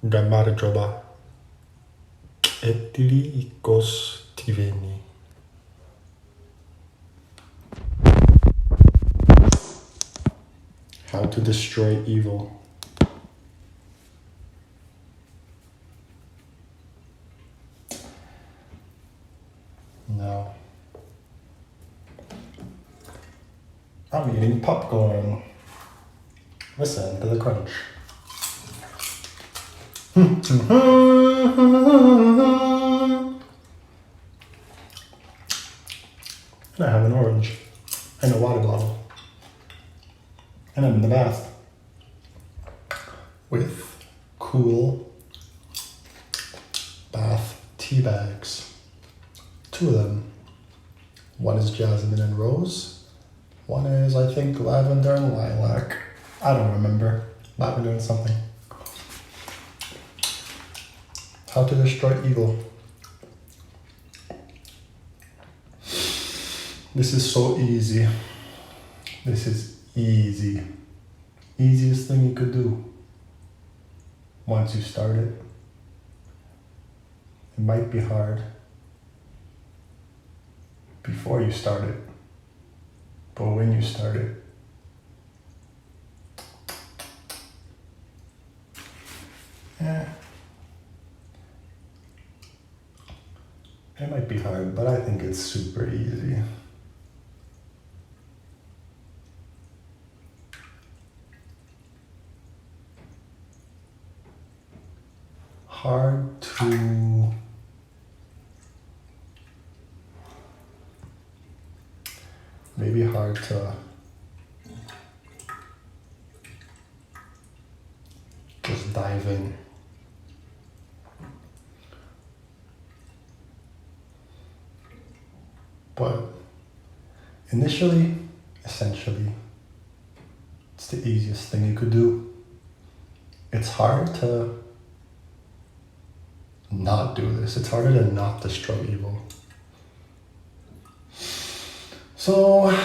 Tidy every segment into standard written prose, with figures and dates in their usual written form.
Gamarjoba etili ikos tiveni. How to destroy evil. Now, I'm eating popcorn. Listen to the crunch. And I have an orange and a water bottle. And I'm in the bath with cool bath tea bags. 2 of them. One is jasmine and rose. One is, I think, lavender and lilac. I don't remember. Lavender and something. How to destroy evil. This is so easy. This is easy. Easiest thing you could do. Once you start it. It might be hard before you start it. But when you start it, it might be hard, but I think it's super easy. Hard to maybe hard to just dive in. But initially, essentially, it's the easiest thing you could do. It's hard to not do this. It's harder to not destroy evil. So,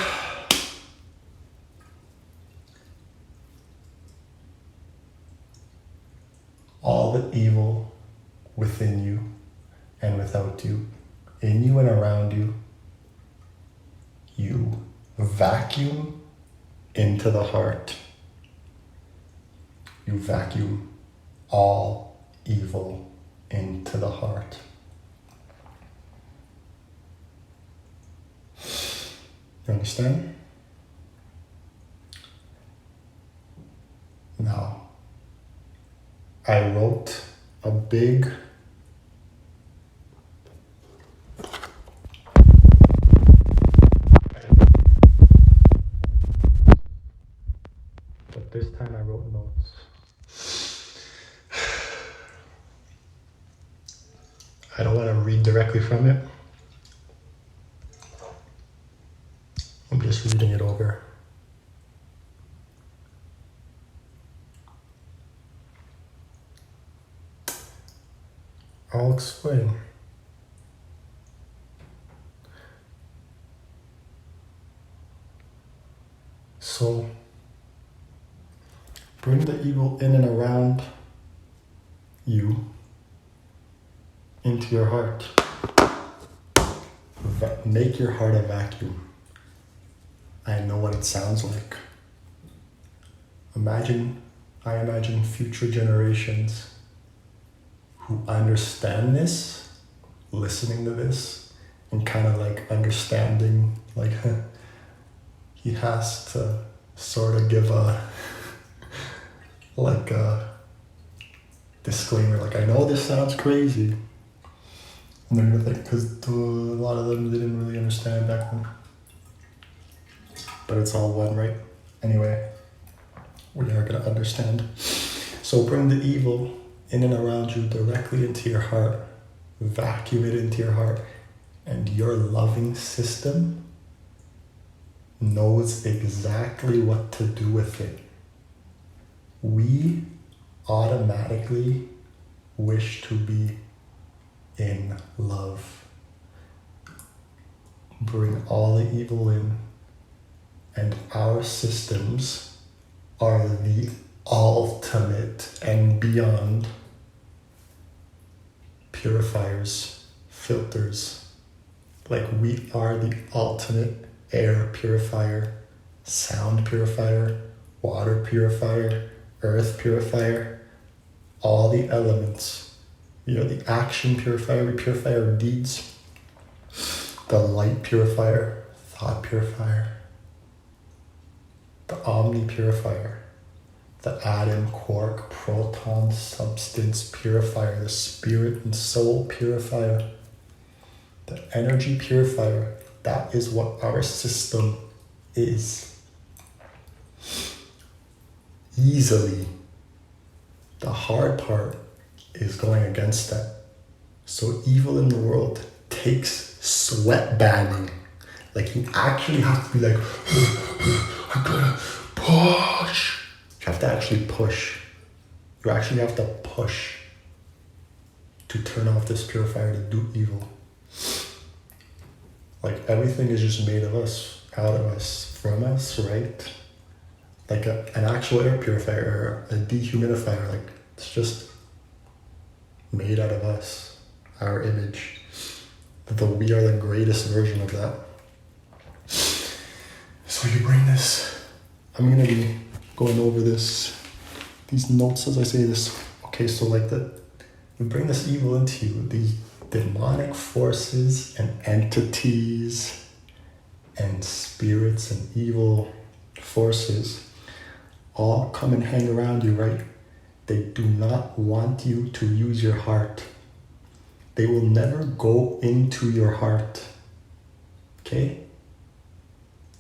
all the evil within you and without you, in you and around you, you vacuum into the heart. You vacuum all evil into the heart. You understand? Now, I wrote a big but this time I wrote notes. I don't want to read directly from it. I'm just reading it over. I'll explain. So, bring the evil in and around you into your heart. Make your heart a vacuum. I know what it sounds like. I imagine future generations who understand this, listening to this, and kind of like understanding, like, he has to sort of give a disclaimer, like, I know this sounds crazy. And they're gonna think, because a lot of them didn't really understand back then. But it's all one, right? Anyway, we are gonna understand. So bring the evil in and around you directly into your heart. Vacuum it into your heart. And your loving system knows exactly what to do with it. We automatically wish to be in love. Bring all the evil in, and our systems are the ultimate and beyond purifiers, filters. Like we are the ultimate air purifier, sound purifier, water purifier, earth purifier, all the elements. We are the action purifier, we purify our deeds. The light purifier, thought purifier, the omni purifier, the atom, quark, proton, substance purifier, the spirit and soul purifier, the energy purifier. That is what our system is. Easily. The hard part is going against that. So evil in the world takes sweat banding. Like you actually have to be like, I gotta push. You have to actually push. You actually have to push to turn off this purifier to do evil. Like everything is just made of us, out of us, from us, right? Like an actual air purifier or a dehumidifier, like it's just made out of us, our image. We are the greatest version of that. So you bring this, I'm gonna be going over these notes as I say this. Okay, so like that, you bring this evil into you, the demonic forces and entities and spirits and evil forces all come and hang around you, right? They do not want you to use your heart. They will never go into your heart. Okay?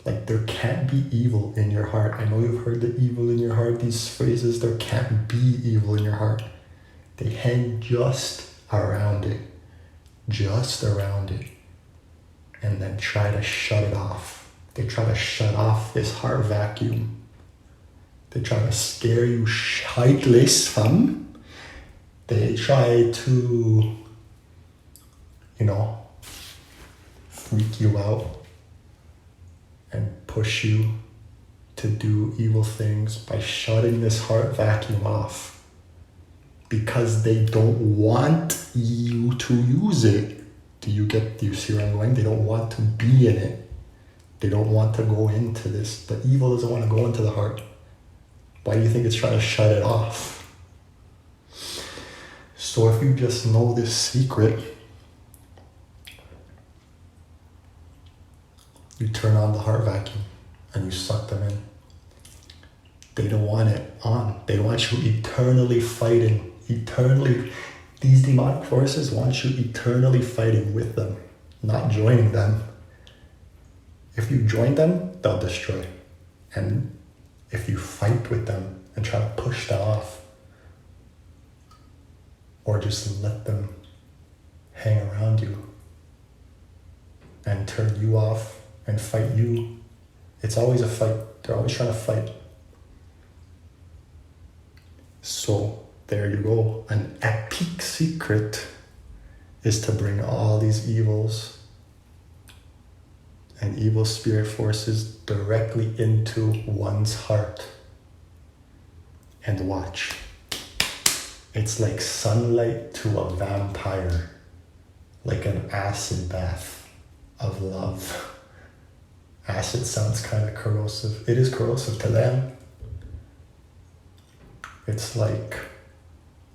Like there can't be evil in your heart. I know you've heard the evil in your heart, these phrases. There can't be evil in your heart. They hang just around it. Just around it. And then try to shut it off. They try to shut off this heart vacuum. They try to scare you shitless, fam. They try to, freak you out and push you to do evil things by shutting this heart vacuum off because they don't want you to use it. Do you see where I'm going? They don't want to be in it. They don't want to go into this. The evil doesn't want to go into the heart. Why do you think it's trying to shut it off? So if you just know this secret, you turn on the heart vacuum and you suck them in. They don't want it on. They want you eternally fighting. These demonic forces want you eternally fighting with them, not joining them. If you join them, they'll destroy. And if you fight with them and try to push them off, or just let them hang around you and turn you off and fight you, it's always a fight. They're always trying to fight. So there you go. An epic secret is to bring all these evils and evil spirit forces directly into one's heart. And watch. It's like sunlight to a vampire, like an acid bath of love. Acid sounds kind of corrosive. It is corrosive to them. It's like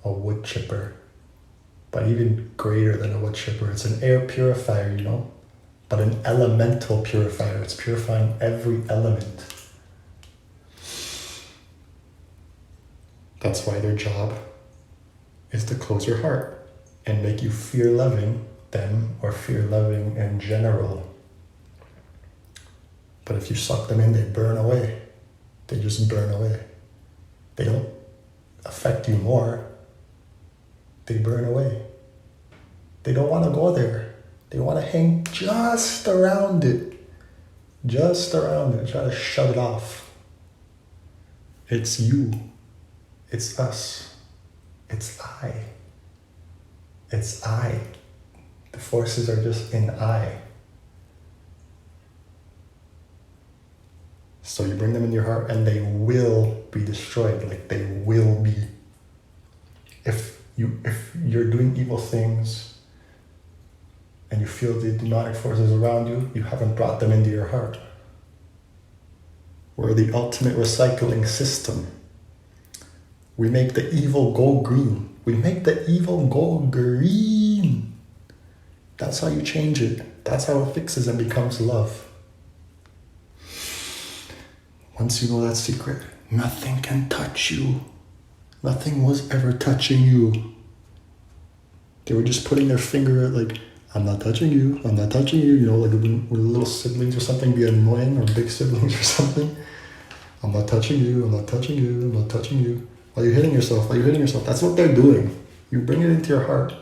a wood chipper, but even greater than a wood chipper. It's an air purifier, but an elemental purifier. It's purifying every element. That's why their job is to close your heart and make you fear-loving them or fear-loving in general. But if you suck them in, they burn away. They just burn away. They don't affect you more. They burn away. They don't want to go there. They want to hang just around it. Just around it. Try to shut it off. It's you. It's us. It's I. It's I. The forces are just in I. So you bring them in your heart and they will be destroyed. Like they will be. If If you're doing evil things and you feel the demonic forces around you, you haven't brought them into your heart. We're the ultimate recycling system. We make the evil go green. We make the evil go green. That's how you change it. That's how it fixes and becomes love. Once you know that secret, nothing can touch you. Nothing was ever touching you. They were just putting their finger like, I'm not touching you, I'm not touching you. You know, like when little siblings or something be annoying, or big siblings or something. I'm not touching you, I'm not touching you, I'm not touching you. Why are you hitting yourself? Why are you hitting yourself? That's what they're doing. You bring it into your heart,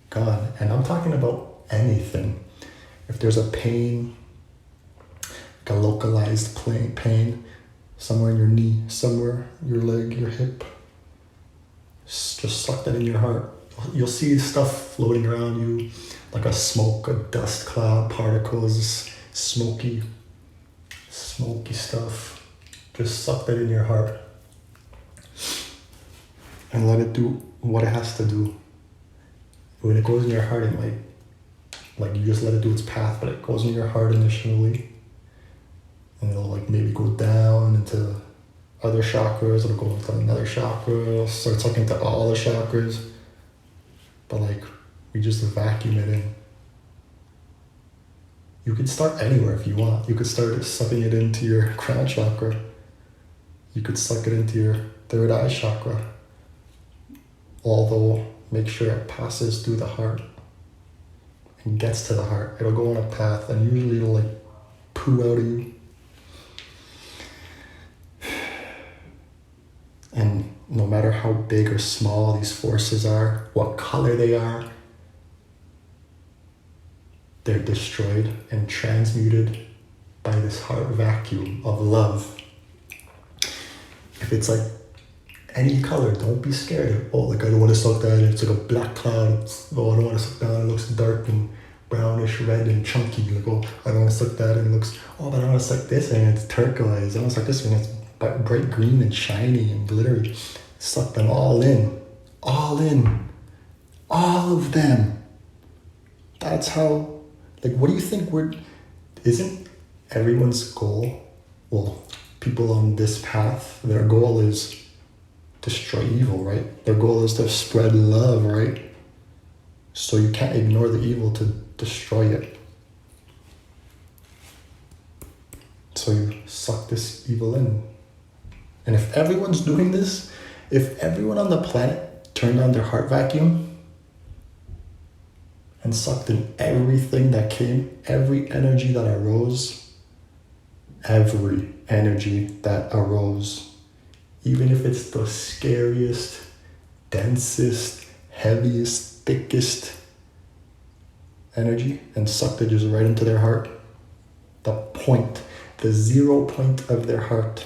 gone. And I'm talking about anything. If there's a pain, like a localized pain, somewhere in your knee, somewhere, your leg, your hip, just suck that in your heart. You'll see stuff floating around you, like a smoke, a dust cloud, particles, smoky stuff. Just suck that in your heart and let it do what it has to do. When it goes in your heart, it might, like, you just let it do its path, but it goes in your heart initially, and it'll like maybe go down into other chakras, it'll go into another chakra, it'll start sucking into all the chakras, but like, we just vacuum it in. You could start anywhere if you want. You could start sucking it into your crown chakra. You could suck it into your third eye chakra. Although, make sure it passes through the heart and gets to the heart. It'll go on a path, and usually it'll like poo out of you. And no matter how big or small these forces are, what color they are, they're destroyed and transmuted by this heart vacuum of love. If it's like any color, don't be scared. Oh, like I don't want to suck that in. It's like a black cloud. Oh, I don't want to suck that in. It looks dark and brownish red and chunky. Like, oh, I don't want to suck that in. It looks, oh, but I want to suck this in. It's turquoise. I want to suck this in. It's bright green and shiny and glittery. Suck them all in. All in. All of them. That's how, like, what do you think isn't everyone's goal, well, people on this path, their goal is destroy evil, right? Their goal is to spread love, right? So you can't ignore the evil to destroy it. So you suck this evil in. And if everyone's doing this, if everyone on the planet turned on their heart vacuum and sucked in everything that came, every energy that arose, even if it's the scariest, densest, heaviest, thickest energy, and sucked it just right into their heart, the 0 point of their heart.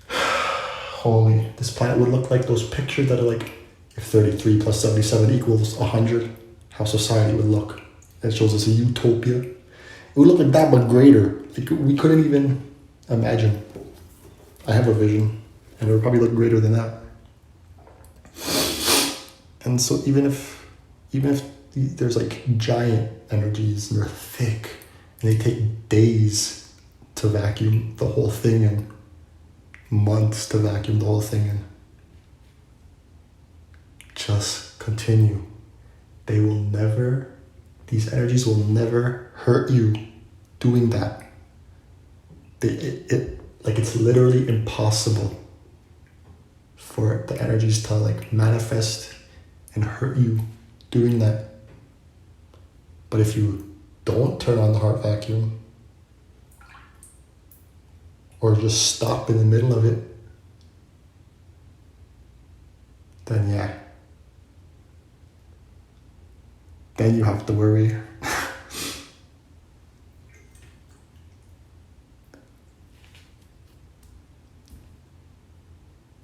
Holy, this planet would look like those pictures that are like, if 33 plus 77 equals 100, how society would look. It shows us a utopia. It would look like that, but greater. We couldn't even imagine. I have a vision, and it would probably look greater than that. And so even if there's like giant energies and they're thick, and they take days to vacuum the whole thing and months to vacuum the whole thing in, just continue. These energies will never hurt you doing that. It's literally impossible for the energies to like manifest and hurt you doing that. But if you don't turn on the heart vacuum, or just stop in the middle of it, then yeah. Then you have to worry.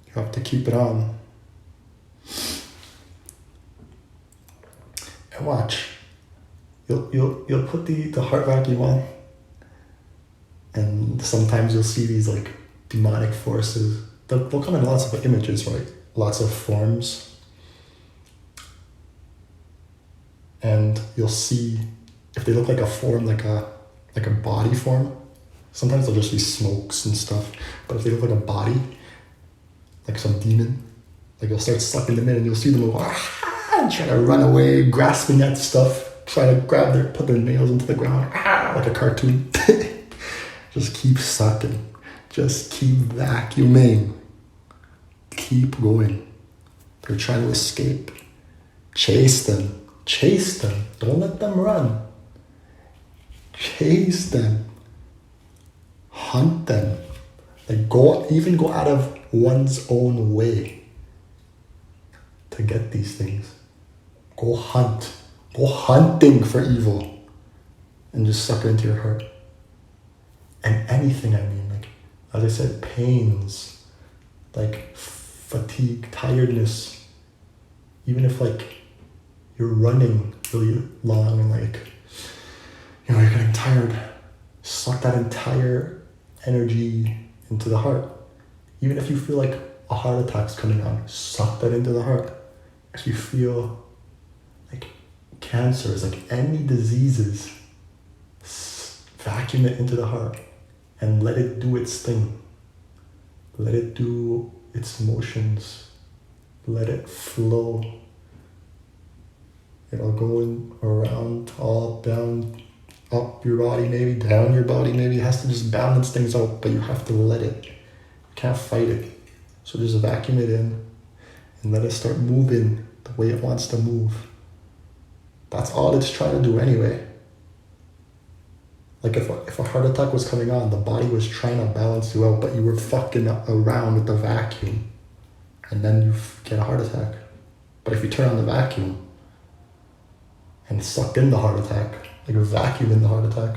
You have to keep it on. And watch. You'll put the heart vacuum on, and sometimes you'll see these like demonic forces. They'll come in lots of images, right? Lots of forms. and you'll see if they look like a form, like a body form. Sometimes they'll just be smokes and stuff, but if they look like a body, like some demon, like you'll start sucking them in, and you'll see them go and try to run away, grasping at stuff, try to put their nails into the ground, like a cartoon. Just keep sucking, just keep vacuuming, keep going. They're trying to escape. Chase them, don't let them run. Chase them, hunt them, like go out of one's own way to get these things. Go hunting for evil, and just suck it into your heart. And anything, like, as I said, pains, like fatigue, tiredness, even if like you're running really long and like, you're getting tired, suck that entire energy into the heart. Even if you feel like a heart attack's coming on, suck that into the heart. If you feel like cancers, like any diseases, vacuum it into the heart and let it do its thing. Let it do its motions. Let it flow. It'll go in, around, all down, up your body, maybe down your body, maybe. It has to just balance things out, but you have to let it. You can't fight it. So just vacuum it in and let it start moving the way it wants to move. That's all it's trying to do anyway. Like if a heart attack was coming on, the body was trying to balance you out, but you were fucking around with the vacuum, and then you get a heart attack. But if you turn on the vacuum and suck in the heart attack, like a vacuum in the heart attack,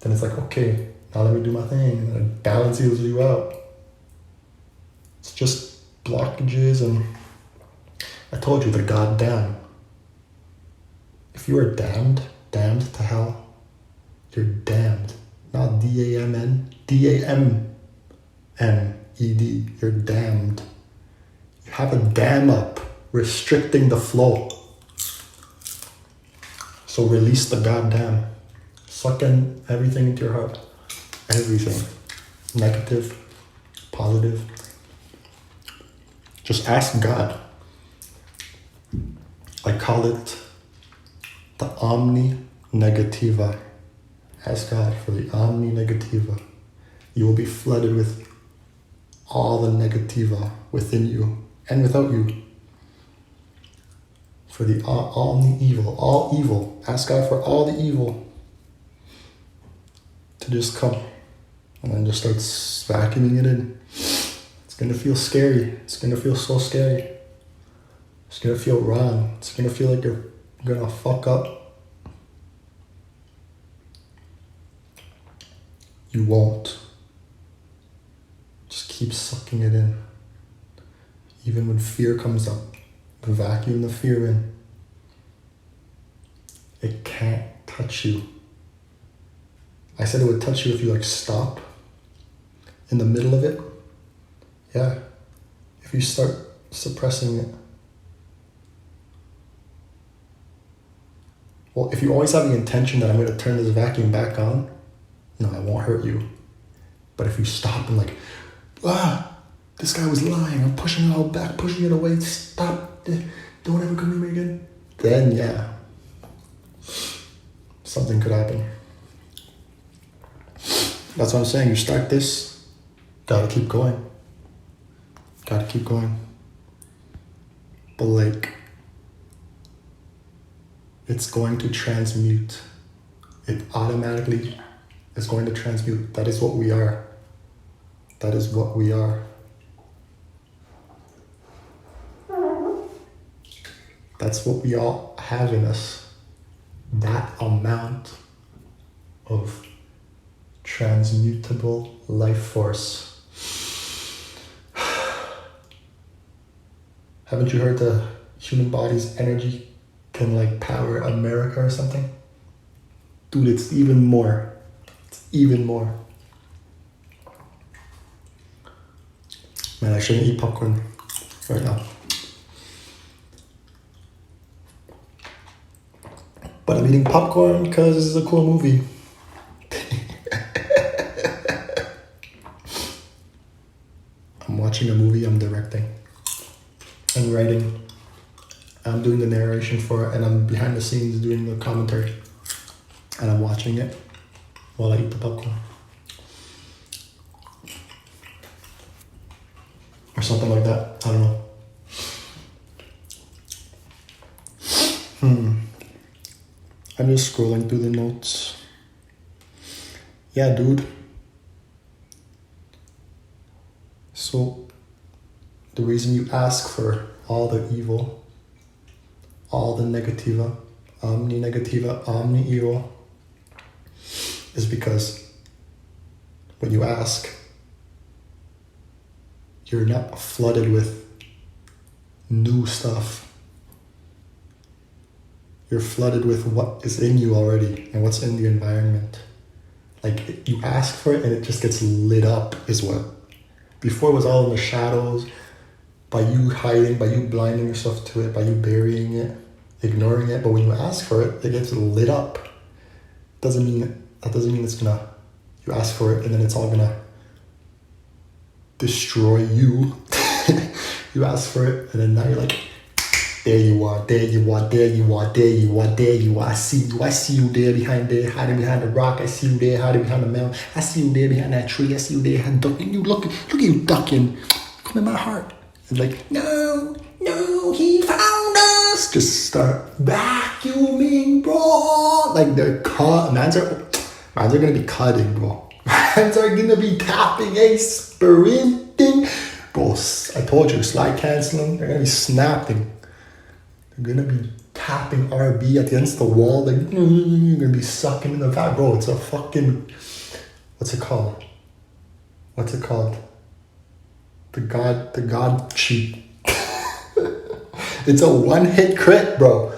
then it's like, okay, now let me do my thing, and it balances you out. It's just blockages, and I told you, the goddamn. If you are damned to hell, you're damned. Not D-A-M-N, D-A-M-M-E-D. You're damned. You have a dam up, restricting the flow. So release the goddamn. Suck in everything into your heart. Everything. Negative, positive. Just ask God. I call it the Omni Negativa. Ask God for the Omni Negativa. You will be flooded with all the Negativa within you and without you. For the Omni Evil, all evil. Ask God for all the evil to just come, and then just start vacuuming it in. It's going to feel scary. It's going to feel so scary. It's going to feel wrong. It's going to feel like you're going to fuck up. You won't. Just keep sucking it in. Even when fear comes up, vacuum the fear in. It can't touch you. I said it would touch you if you stop in the middle of it. Yeah. If you start suppressing it. Well, if you always have the intention that I'm going to turn this vacuum back on, no, it won't hurt you. But if you stop and this guy was lying, I'm pushing it all back, pushing it away, stop, don't ever come near me again, then yeah, something could happen. That's what I'm saying. You start this, gotta keep going. But it's going to transmute. It automatically is going to transmute. That is what we are. That's what we all have in us. That amount of transmutable life force. Haven't you heard the human body's energy can power America or something? Dude, it's even more. Man, I shouldn't eat popcorn right now. But I'm eating popcorn because this is a cool movie. I'm watching a movie I'm directing and writing. I'm doing the narration for it, and I'm behind the scenes doing the commentary. And I'm watching it while I eat the popcorn. Or something like that. I don't know. I'm just scrolling through the notes. Yeah, dude. So, the reason you ask for all the evil, all the negativa, omni negativa, omni evil, is because when you ask, you're not flooded with new stuff. You're flooded with what is in you already and what's in the environment. Like, you ask for it and it just gets lit up is what. Before it was all in the shadows, by you hiding, by you blinding yourself to it, by you burying it, ignoring it. But when you ask for it, it gets lit up. That doesn't mean it's gonna, you ask for it and then it's all gonna destroy you. You ask for it and then now you're like, there you are, there you are, there you are, there you are, there you are. I see you there behind there, hiding behind the rock. I see you there, hiding behind the mountain. I see you there behind that tree. I see you there ducking. You look at you ducking. Come in my heart. And like, no, he found us. Just start vacuuming, bro. Like they're mans are gonna be cutting, bro. Mans are gonna be tapping, sprinting. Bro, I told you, slide canceling. They're gonna be snapping. You're gonna be tapping RB against the wall. Like, you're gonna be sucking in the vibe. Bro, it's a fucking, what's it called? The God cheat. It's a one-hit crit, bro.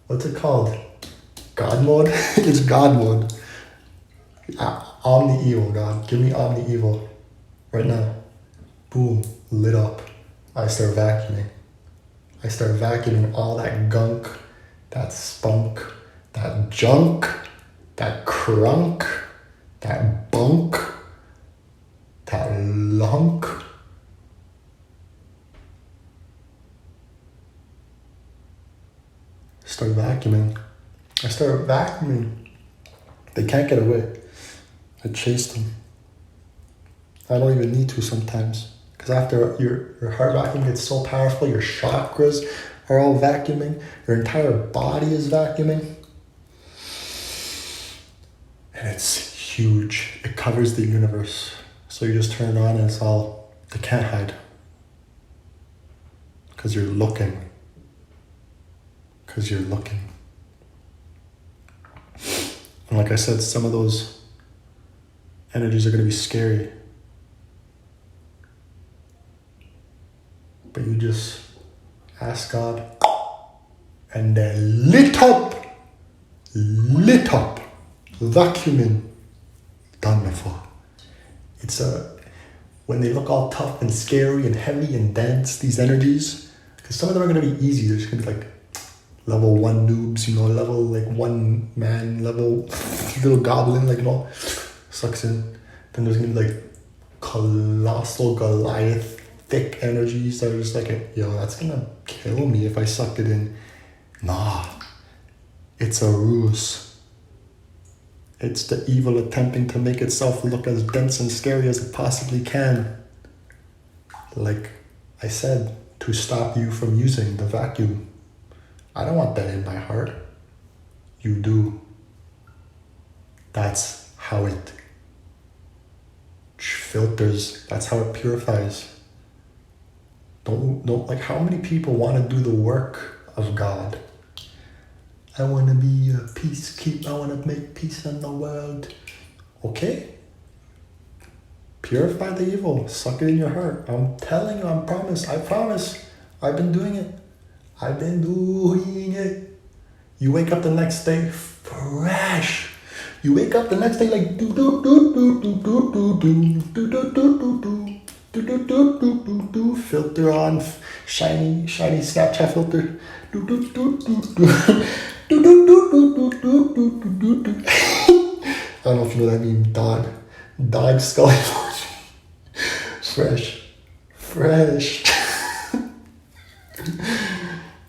What's it called? God mode? It's God mode. Omni evil, God. Give me omni evil. Right now. Boom. Lit up. I start vacuuming. All that gunk, that spunk, that junk, that crunk, that bunk, that lunk. I start vacuuming. They can't get away. I chase them. I don't even need to sometimes. Because after your heart vacuum gets so powerful, your chakras are all vacuuming, your entire body is vacuuming. And it's huge. It covers the universe. So you just turn it on and it's all, they can't hide. Because you're looking. And like I said, some of those energies are going to be scary. But you just ask God, and they're lit up, vacuuming, done before. It's when they look all tough and scary and heavy and dense, these energies, because some of them are going to be easy. They're just going to be like level 1 noobs, level like 1 man, level little goblin, sucks in. Then there's going to be like colossal Goliath, thick energies that are just like, that's gonna kill me if I suck it in. Nah, it's a ruse. It's the evil attempting to make itself look as dense and scary as it possibly can. Like I said, to stop you from using the vacuum. I don't want that in my heart. You do. That's how it filters. That's how it purifies. Don't like, how many people want to do the work of God? I want to be a peacekeeper. I want to make peace in the world. Okay. Purify the evil. Suck it in your heart. I'm telling you, I promise. I've been doing it. You wake up the next day fresh. You wake up the next day like do do do do do do do do do do do do do, filter on, shiny Snapchat filter. Do do do do do do do do do I don't know if you know that meme, dog skull emoji. Fresh.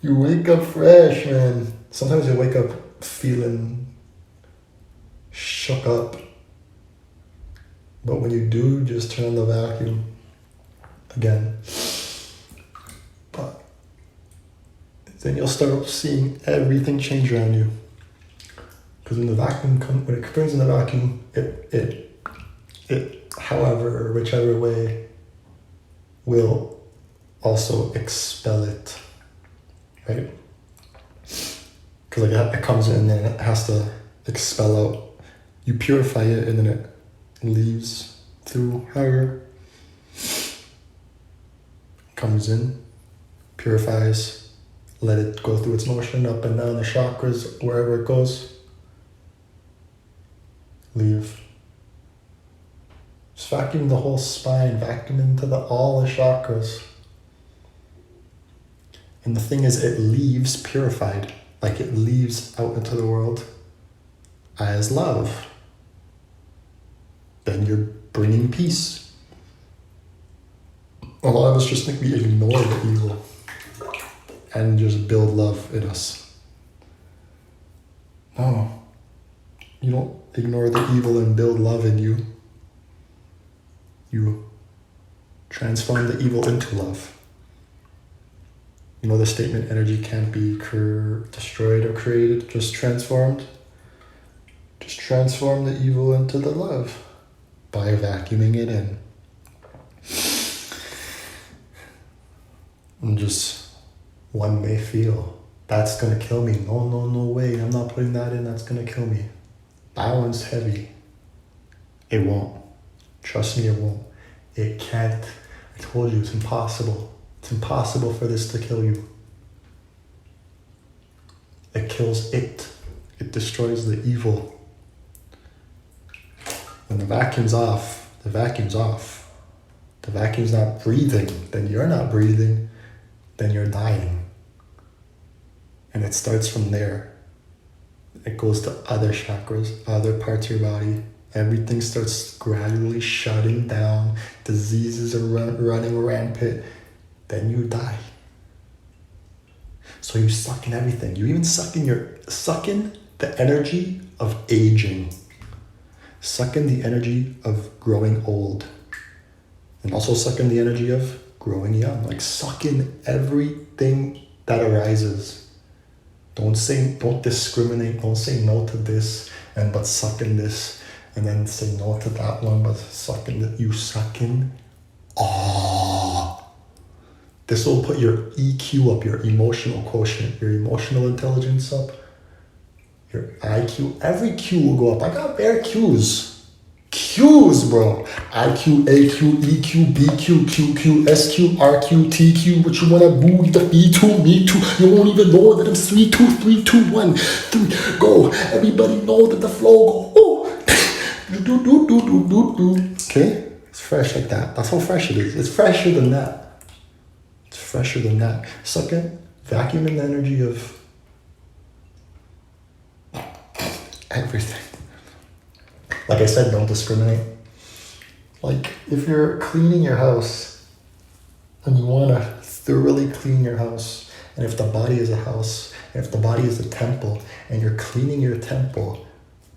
You wake up fresh, man. Sometimes you wake up feeling shook up. But when you do, just turn on the vacuum again. But then you'll start seeing everything change around you. Because when when it burns in the vacuum, it, however, whichever way, will also expel it, right? Because like it comes in and it has to expel out. You purify it and then it leaves through however. Comes in, purifies, let it go through its motion up and down the chakras, wherever it goes. Leave. Just vacuum the whole spine, vacuum into all the chakras. And the thing is, it leaves purified, like it leaves out into the world as love. Then you're bringing peace. A lot of us just think we ignore the evil and just build love in us. No, you don't ignore the evil and build love in you. You transform the evil into love. You know the statement, energy can't be destroyed or created, just transformed. Just transform the evil into the love by vacuuming it in. And just one may feel, that's gonna kill me. No way, I'm not putting that in, that's gonna kill me. That one's heavy. It won't. Trust me, it won't. It can't. I told you, it's impossible. It's impossible for this to kill you. It kills it. It destroys the evil. When the vacuum's off, the vacuum's off. The vacuum's not breathing, then you're not breathing, then you're dying. And it starts from there. It goes to other chakras, other parts of your body. Everything starts gradually shutting down. Diseases are running rampant. Then you die. So you suck in everything. You even suck in the energy of aging. Suck in the energy of growing old. And also suck in the energy of growing young. Like suck in everything that arises. Don't discriminate. Don't say no to this but suck in this. And then say no to that one, but suck in that. You suck in. This will put your EQ up, your emotional quotient, your emotional intelligence up, your IQ. Every Q will go up. I got bare Qs. Qs, bro. IQ, AQ, EQ, BQ, QQ, SQ, RQ, TQ. What you wanna boo? The B2, me too. You won't even know that I'm 3, 2, 3, 2, 1, 3. Go. Everybody know that the flow go. Okay? It's fresh like that. That's how fresh it is. It's fresher than that. It's fresher than that. Suck in, vacuum in the energy of everything. Like I said, don't discriminate. Like, if you're cleaning your house and you want to thoroughly clean your house, and if the body is a house, and if the body is a temple, and you're cleaning your temple,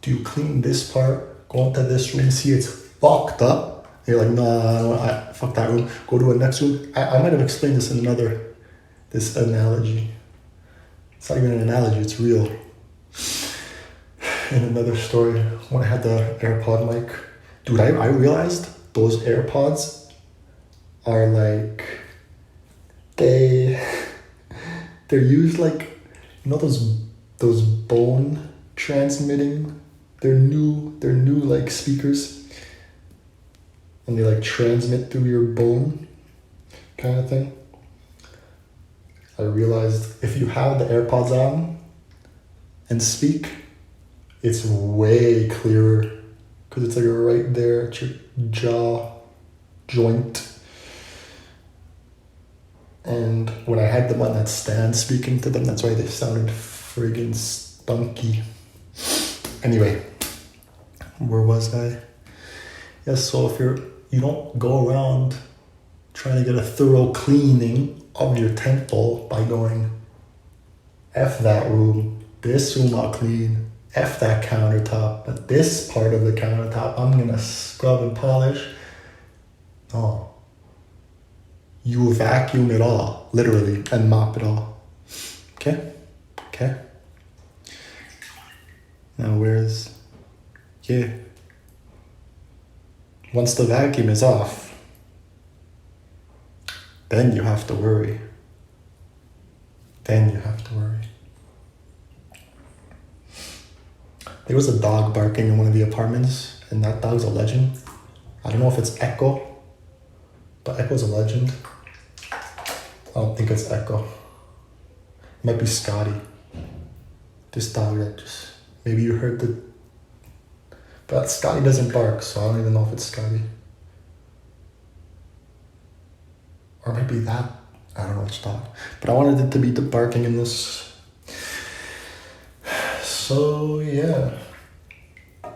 do you clean this part? Go into this room, see it's fucked up. And you're like, nah, fuck that room. Go to a next room. I might have explained this in this analogy. It's not even an analogy, it's real. In another story, when I had the AirPod mic, dude, I realized those AirPods are like, they're used like, you know those bone transmitting. They're new like speakers, and they like transmit through your bone, kind of thing. I realized if you have the AirPods on and speak, it's way clearer because it's like right there at your jaw joint. And when I had them on that stand speaking to them, that's why they sounded friggin' spunky. Anyway, where was I? Yes, so if you don't go around trying to get a thorough cleaning of your temple by going, F that room, this room I'll clean, F that countertop, but this part of the countertop I'm gonna scrub and polish. No. You vacuum it all, literally, and mop it all. Okay? Okay? Now once the vacuum is off, then you have to worry. There was a dog barking in one of the apartments, and that dog's a legend. I don't know if it's Echo, but Echo's a legend. I don't think it's Echo. It might be Scotty. This dog that just, maybe you heard but Scotty doesn't bark, so I don't even know if it's Scotty. Or maybe that, I don't know which dog. But I wanted it to be the barking in this. So yeah.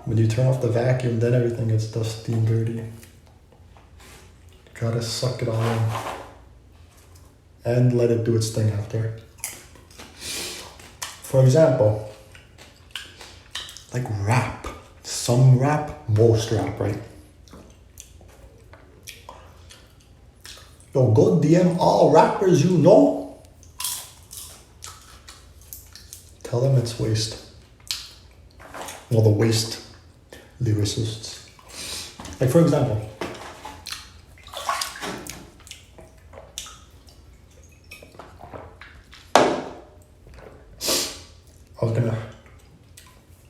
When you turn off the vacuum, then everything gets dusty and dirty. Gotta suck it all in. And let it do its thing after. For example, like rap. Some rap, most rap, right? Yo, go DM all rappers you know. Tell them it's waste. Well, the waste lyricists. Like, for example, I was gonna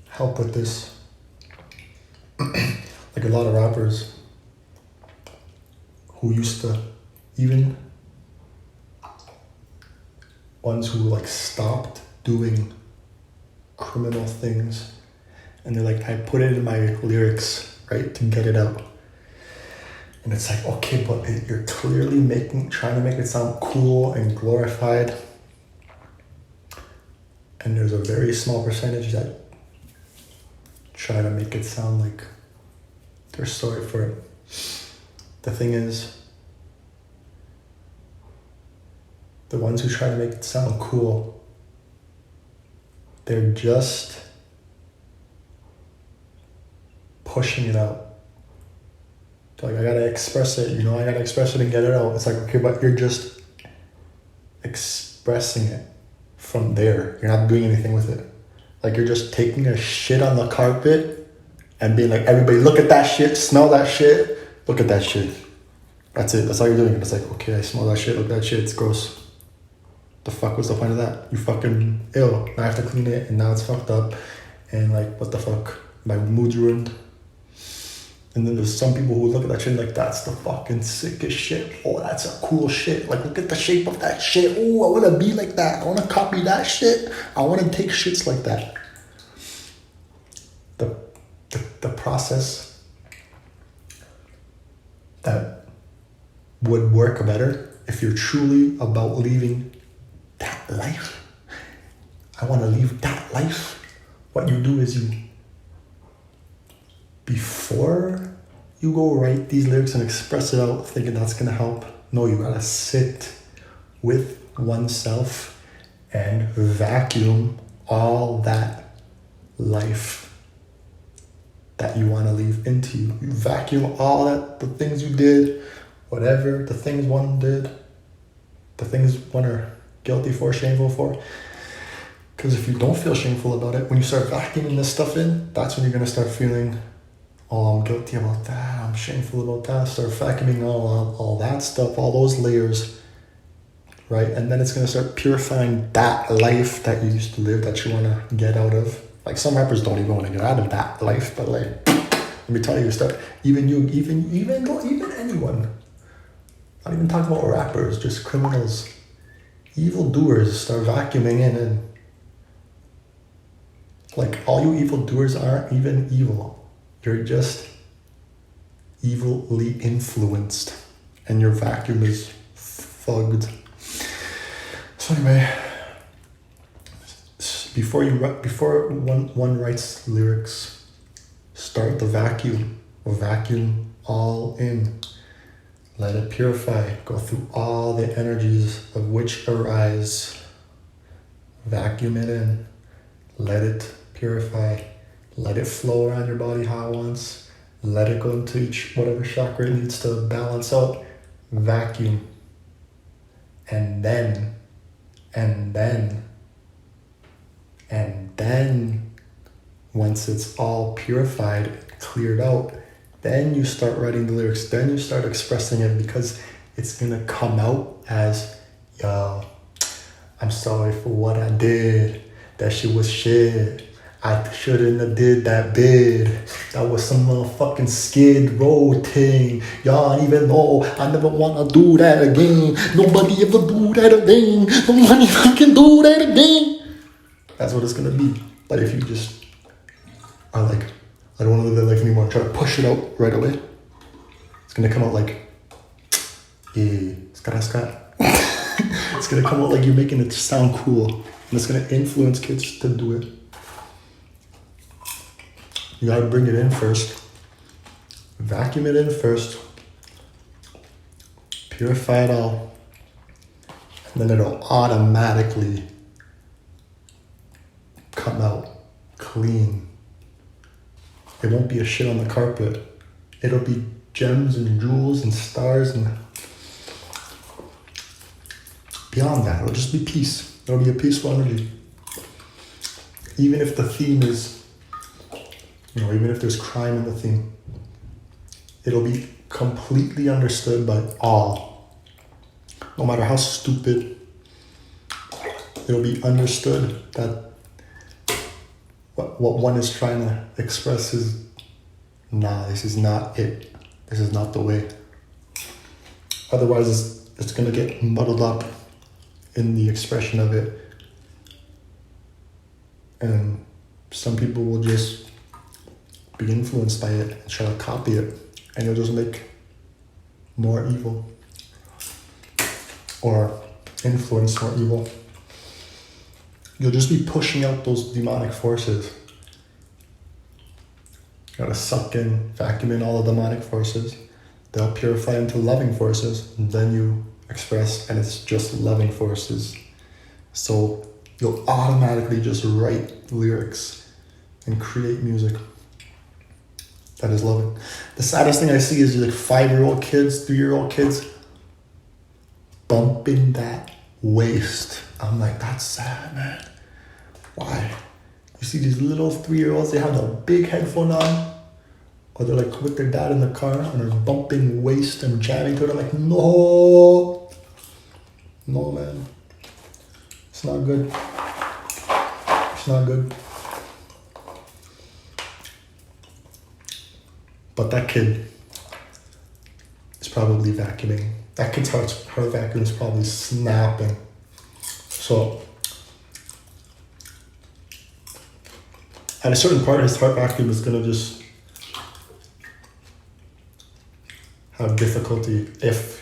help with this. Like a lot of rappers who used to, even ones who like stopped doing criminal things, and they're like, I put it in my lyrics, right, to get it out. And it's like, okay, but you're clearly trying to make it sound cool and glorified. And there's a very small percentage that try to make it sound like they're sorry for it. The thing is, the ones who try to make it sound cool, they're just pushing it out. They're like, I gotta express it, I gotta express it and get it out. It's like, okay, but you're just expressing it from there. You're not doing anything with it. Like, you're just taking a shit on the carpet and being like, everybody, look at that shit, smell that shit, look at that shit. That's it. That's all you're doing. And it's like, okay, I smell that shit, look at that shit, it's gross. The fuck was the point of that? You fucking ill. Now I have to clean it, and now it's fucked up. And like, what the fuck? My mood's ruined. And then there's some people who look at that shit like, that's the fucking sickest shit. Oh, that's a cool shit. Like, look at the shape of that shit. Oh, I want to be like that. I want to copy that shit. I want to take shits like that. The process that would work better if you're truly about leaving that life. I want to leave that life. What you do is before you go write these lyrics and express it out thinking that's going to help, no, you got to sit with oneself and vacuum all that life that you want to leave into you. You vacuum all that, the things you did, whatever, the things one did, the things one are guilty for, shameful for. Because if you don't feel shameful about it, when you start vacuuming this stuff in, that's when you're going to start feeling, oh, I'm guilty about that, I'm shameful about that. Start vacuuming all that stuff, all those layers, right? And then it's going to start purifying that life that you used to live, that you want to get out of. Like, some rappers don't even want to get out of that life, but like, let me tell you, even anyone, not even talking about rappers, just criminals, evildoers start vacuuming in, and like, all you evildoers aren't even evil. You're just evilly influenced, and your vacuum is fogged. So anyway, before one writes lyrics, start the vacuum. Vacuum all in. Let it purify. Go through all the energies of which arise. Vacuum it in. Let it purify. Let it flow around your body how it wants. Let it go into each whatever chakra it needs to balance out. Vacuum. And then, once it's all purified, cleared out, then you start writing the lyrics. Then you start expressing it, because it's gonna come out as, yo, I'm sorry for what I did. That shit was shit. I shouldn't have did that bid. That was some motherfucking skid row thing. Y'all even know I never wanna do that again. Nobody ever do that again. Nobody fucking do that again. That's what it's gonna be. But if you just are like, I don't wanna live that life anymore, try to push it out right away, it's gonna come out like, yeah, Scott. It's gonna come out like you're making it sound cool. And it's gonna influence kids to do it. You gotta bring it in first. Vacuum it in first. Purify it all. And then it'll automatically come out clean. It won't be a shit on the carpet. It'll be gems and jewels and stars, and beyond that, it'll just be peace. It'll be a peaceful energy. Even if the theme is, even if there's crime in the theme, it'll be completely understood by all. No matter how stupid, it'll be understood that what one is trying to express is, nah, this is not it. This is not the way. Otherwise, it's gonna get muddled up in the expression of it. And some people will just be influenced by it and try to copy it, and you'll just make more evil, or influence more evil. You'll just be pushing out those demonic forces. You gotta suck in, vacuum in all the demonic forces. They'll purify into loving forces, and then you express, and it's just loving forces. So you'll automatically just write lyrics and create music that is loving. The saddest thing I see is like 5-year-old kids, 3-year-old kids bumping that waist. I'm like, that's sad, man. Why? You see these little 3-year-olds, they have the big headphone on, or they're like with their dad in the car and they're bumping waist and jamming to it. I'm like, no, man. It's not good. It's not good. But that kid is probably vacuuming. That kid's heart vacuum is probably snapping. So at a certain part, his heart vacuum is gonna just have difficulty if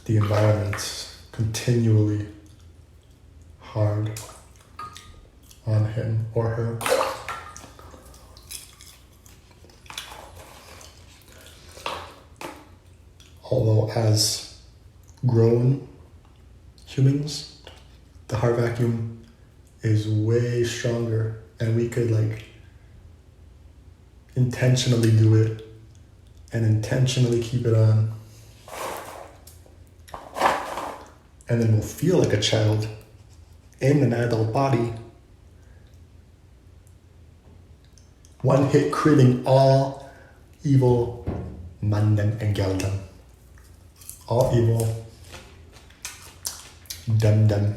the environment's continually hard on him or her. Although as grown humans, the heart vacuum is way stronger, and we could like intentionally do it and intentionally keep it on. And then we'll feel like a child in an adult body. One hit critting all evil, mandan and geldan. All evil, dum.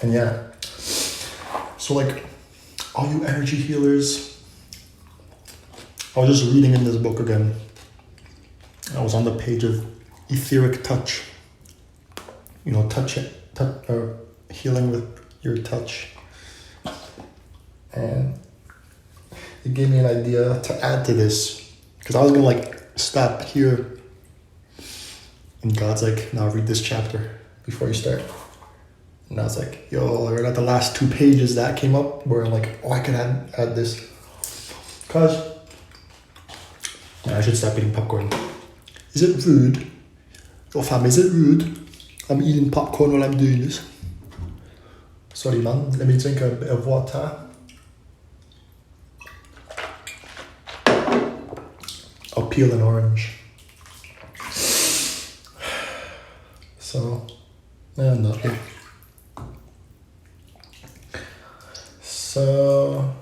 And yeah, so like all you energy healers, I was just reading in this book again. I was on the page of etheric touch. Or healing with your touch. And it gave me an idea to add to this, because I was gonna like stop here, and God's like, now read this chapter before you start. And I was like, yo, right at the last 2 pages that came up where I'm like, oh, I can add this. Cause I should stop eating popcorn. Is it rude? Oh fam, is it rude? I'm eating popcorn while I'm doing this. Sorry man, let me drink a bit of water. I'll peel an orange. So, not here. So,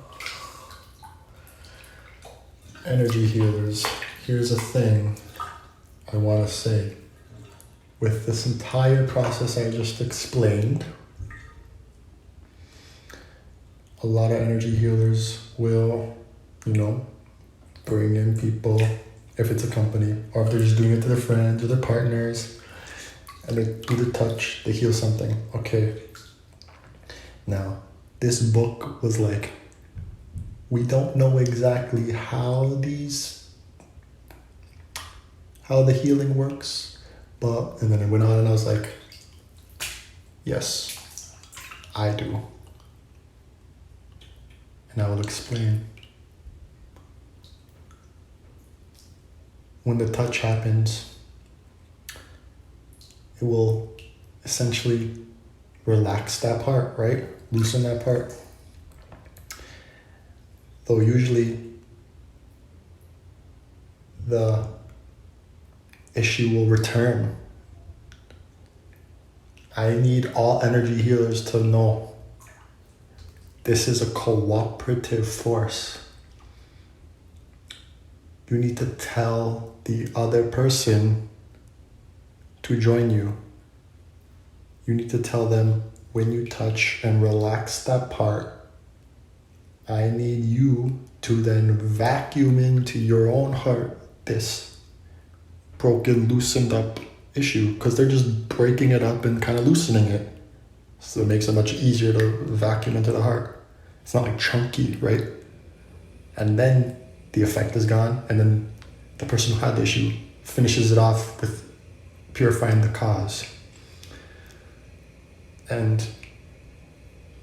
energy healers. Here's a thing I want to say. With this entire process I just explained, a lot of energy healers will, bring in people, if it's a company, or if they're just doing it to their friends or their partners, and they do the touch, they heal something. Okay. Now, this book was like, we don't know exactly how the healing works, and then it went on and I was like, yes, I do. And I will explain. When the touch happens, it will essentially relax that part, right? Loosen that part. Though usually the issue will return. I need all energy healers to know this is a cooperative force. You need to tell the other person to join you. You need to tell them when you touch and relax that part, I need you to then vacuum into your own heart this broken, loosened up issue, because they're just breaking it up and kind of loosening it. So it makes it much easier to vacuum into the heart. It's not like chunky, right? And then the effect is gone, and then the person who had the issue finishes it off with purifying the cause. And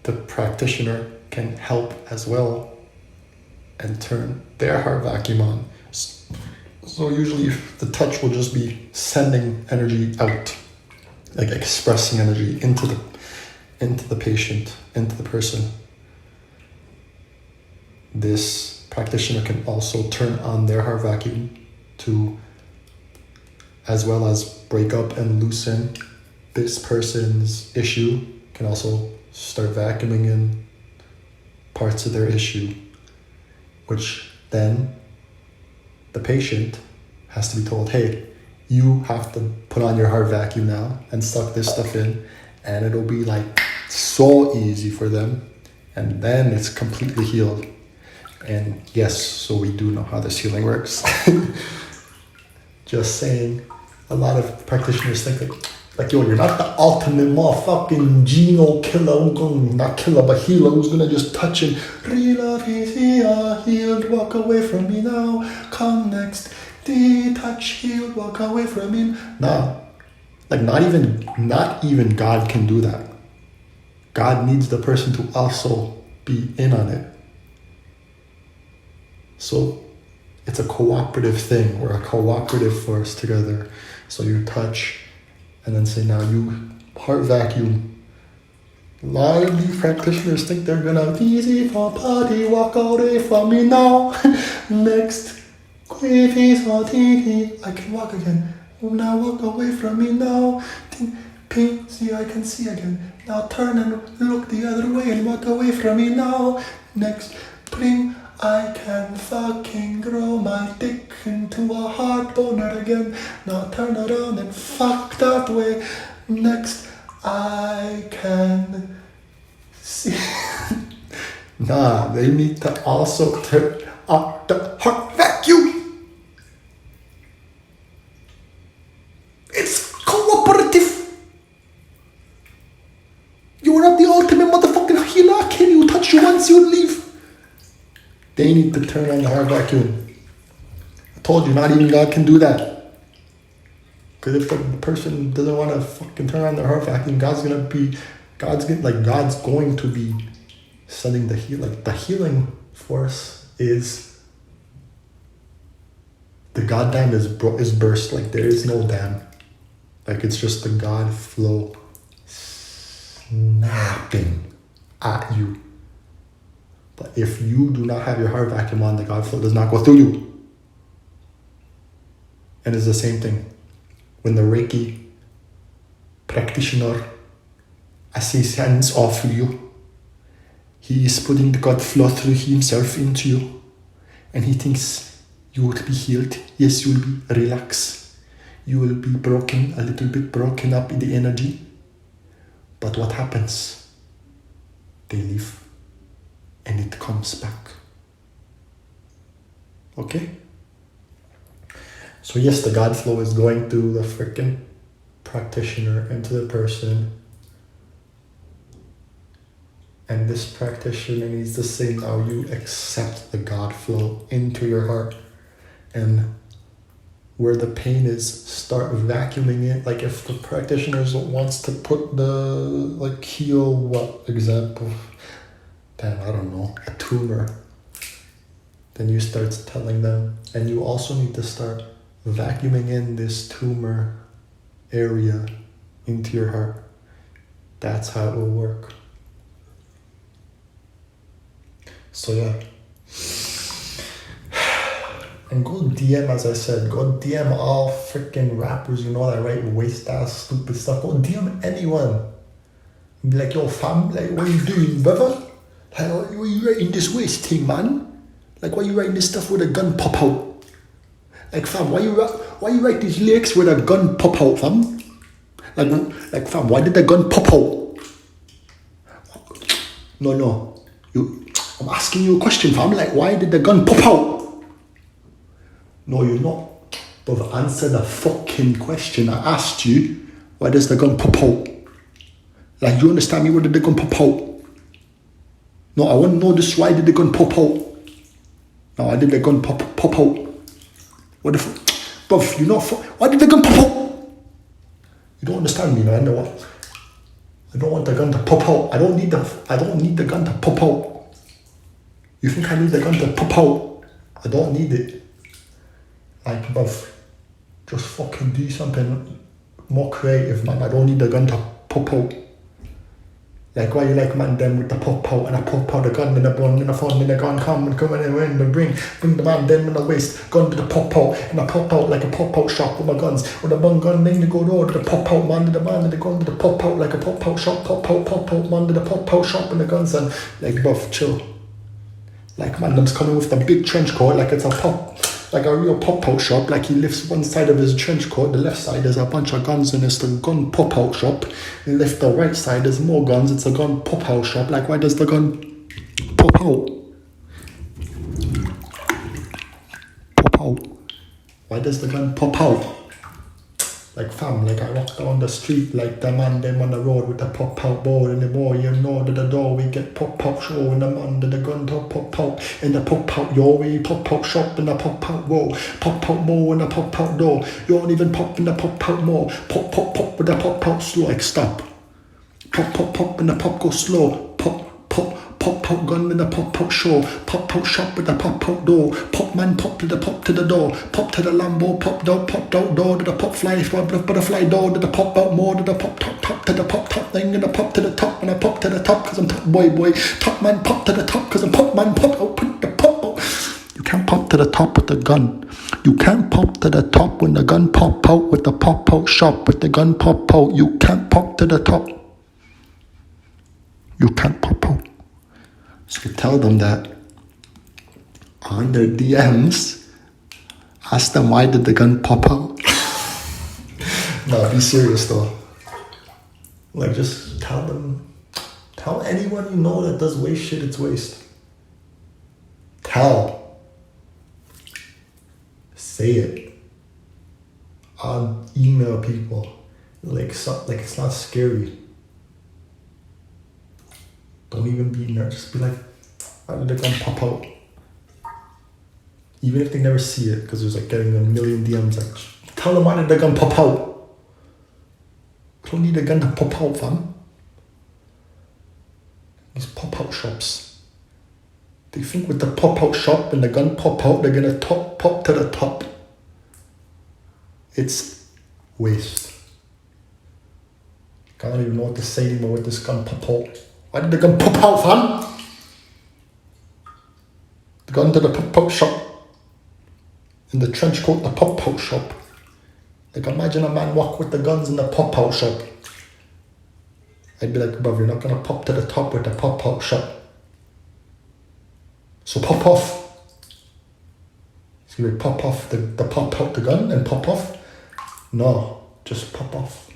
the practitioner can help as well and turn their heart vacuum on. So usually the touch will just be sending energy out, like expressing energy into the patient, into the person. This practitioner can also turn on their heart vacuum to, as well as break up and loosen this person's issue, can also start vacuuming in parts of their issue, which then the patient has to be told, hey, you have to put on your heart vacuum now and suck this stuff in, and it'll be like so easy for them, and then it's completely healed. And yes, so we do know how this healing works. Just saying, a lot of practitioners think like, yo, you're not the ultimate motherfucking geno killer, not killer, but healer who's gonna just touch and real love is here, healed, walk away from me now, come next, detach, healed, walk away from me. Nah, like not even God can do that. God needs the person to also be in on it. So it's a cooperative thing. We're a cooperative force together. So you touch and then say, now you heart vacuum. A lot of these practitioners think they're gonna easy for party, walk away from me now. Next, I can walk again. Now walk away from me now. Ping, see I can see again. Now turn and look the other way and walk away from me now. Next, bring, I can fucking grow my dick into a heart boner again. Now turn around and fuck that way. Next, I can see. Nah, they need to also turn up the heart vacuum. It's cooperative. You're not the ultimate motherfucking healer. Can you touch you once you leave? They need to turn on the heart vacuum. I told you, not even God can do that. Because if the person doesn't want to fucking turn on their heart vacuum, God's going to be God's going to be sending the healing force is the God dam is burst. Like there is no dam. Like it's just the God flow snapping at you. But if you do not have your heart vacuum on, the God flow does not go through you. And it's the same thing. When the Reiki practitioner asks hands off you, he is putting the God flow through himself into you. And he thinks you will be healed. Yes, you will be relaxed. You will be broken, a little bit broken up in the energy. But what happens? They leave. And it comes back. Okay? So yes, the God flow is going through the freaking practitioner into the person. And this practitioner needs to say, now you accept the God flow into your heart. And where the pain is, start vacuuming it. Like if the practitioner wants to put the, heal what example? Damn, I don't know, a tumor. Then you start telling them, and you also need to start vacuuming in this tumor area into your heart. That's how it will work. So yeah. And go DM, as I said, go DM all freaking rappers, that write waste ass stupid stuff. Go DM anyone. Be like, yo fam, like what you doing, brother? Like, why you writing this waste thing, man? Like why you writing this stuff with a gun pop out? Like fam, why you write these lyrics with a gun pop out, fam? Like fam, why did the gun pop out? No. I'm asking you a question, fam. Like why did the gun pop out? No, you're not. But answer the fucking question I asked you. Why does the gun pop out? Like you understand me? Why did the gun pop out? No, I want to know this. Why did the gun pop out? No, I did the gun pop out. What the fuck? Bruv, why did the gun pop out? You don't understand me, man. I don't want the gun to pop out. I don't need the gun to pop out. You think I need the gun to pop out? I don't need it. Like, bruv, just fucking do something more creative, man. I don't need the gun to pop out. Like, why you like man them with the pop out, and I pop out the gun in the bun, in the phone, in the gun, come in and bring the man them in the waist, gun to the pop out, and I pop out like a pop out shop with my guns, with a bun gun, then you go to the pop out, man to the gun to the pop out, like a pop out shop, pop out, man to the pop out shop, and the guns, and like, bruv, chill. Like, man them's coming with the big trench coat, like it's a pop, like a real pop out shop, like he lifts one side of his trench coat, the left side there's a bunch of guns and it's the gun pop out shop. He left the right side there's more guns, it's a gun pop out shop. Like why does the gun pop out? Pop out. Why does the gun pop out? Like fam, like I walk down the street like the man them on the road with the pop out board, and the more you know that the door we get pop out show, and the man that the gun to pop out, and the pop out your way pop out shop, and the pop out roll, pop out more and the pop out door. You don't even pop in the pop out more, pop with the pop out slow, like stop. Pop and the pop go slow, pop out gun in the pop out show, pop out shop with the pop out door, pop man pop to the door, pop to the Lambo, pop out door to the pop fly, butterfly door to the pop out more to the pop top to the pop top thing, and the pop to the top, and I pop to the top cause I'm top boy, top man pop to the top cause I'm pop man pop out, put the pop out. You can't pop to the top with the gun. You can't pop to the top when the gun pop out with the pop out shop with the gun pop out. You can't pop to the top. You can't pop out. So tell them that on their DMs, ask them why did the gun pop out. No, be serious though. Like just tell anyone you know that does waste shit, it's waste. Say it. Email people. Like it's not scary. Don't even be nervous. Just be like, why did the gun pop out? Even if they never see it, because there's like getting a million DMs, like, tell them why did the gun pop out? Don't need a gun to pop out, fam. These pop-out shops. They think with the pop-out shop and the gun pop out, they're gonna pop to the top. It's waste. I don't even know what to say anymore with this gun pop out. Why did the gun pop out, fam? The gun to the pop-out shop. In the trench coat, the pop-out shop. Like, imagine a man walk with the guns in the pop-out shop. I'd be like, bruv, you're not gonna pop to the top with the pop-out shop. So pop off. So you pop off the pop out the gun and pop off? No, just pop off.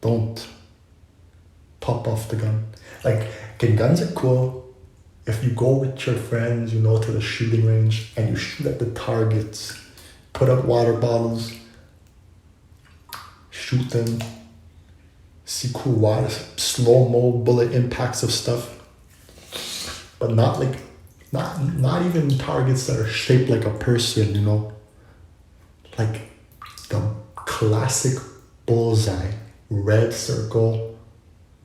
Don't pop off the gun. Like, okay, guns are cool. If you go with your friends, you know, to the shooting range and you shoot at the targets, put up water bottles, shoot them, see cool water, slow-mo bullet impacts of stuff, but not even targets that are shaped like a person, you know, like the classic bullseye, red circle,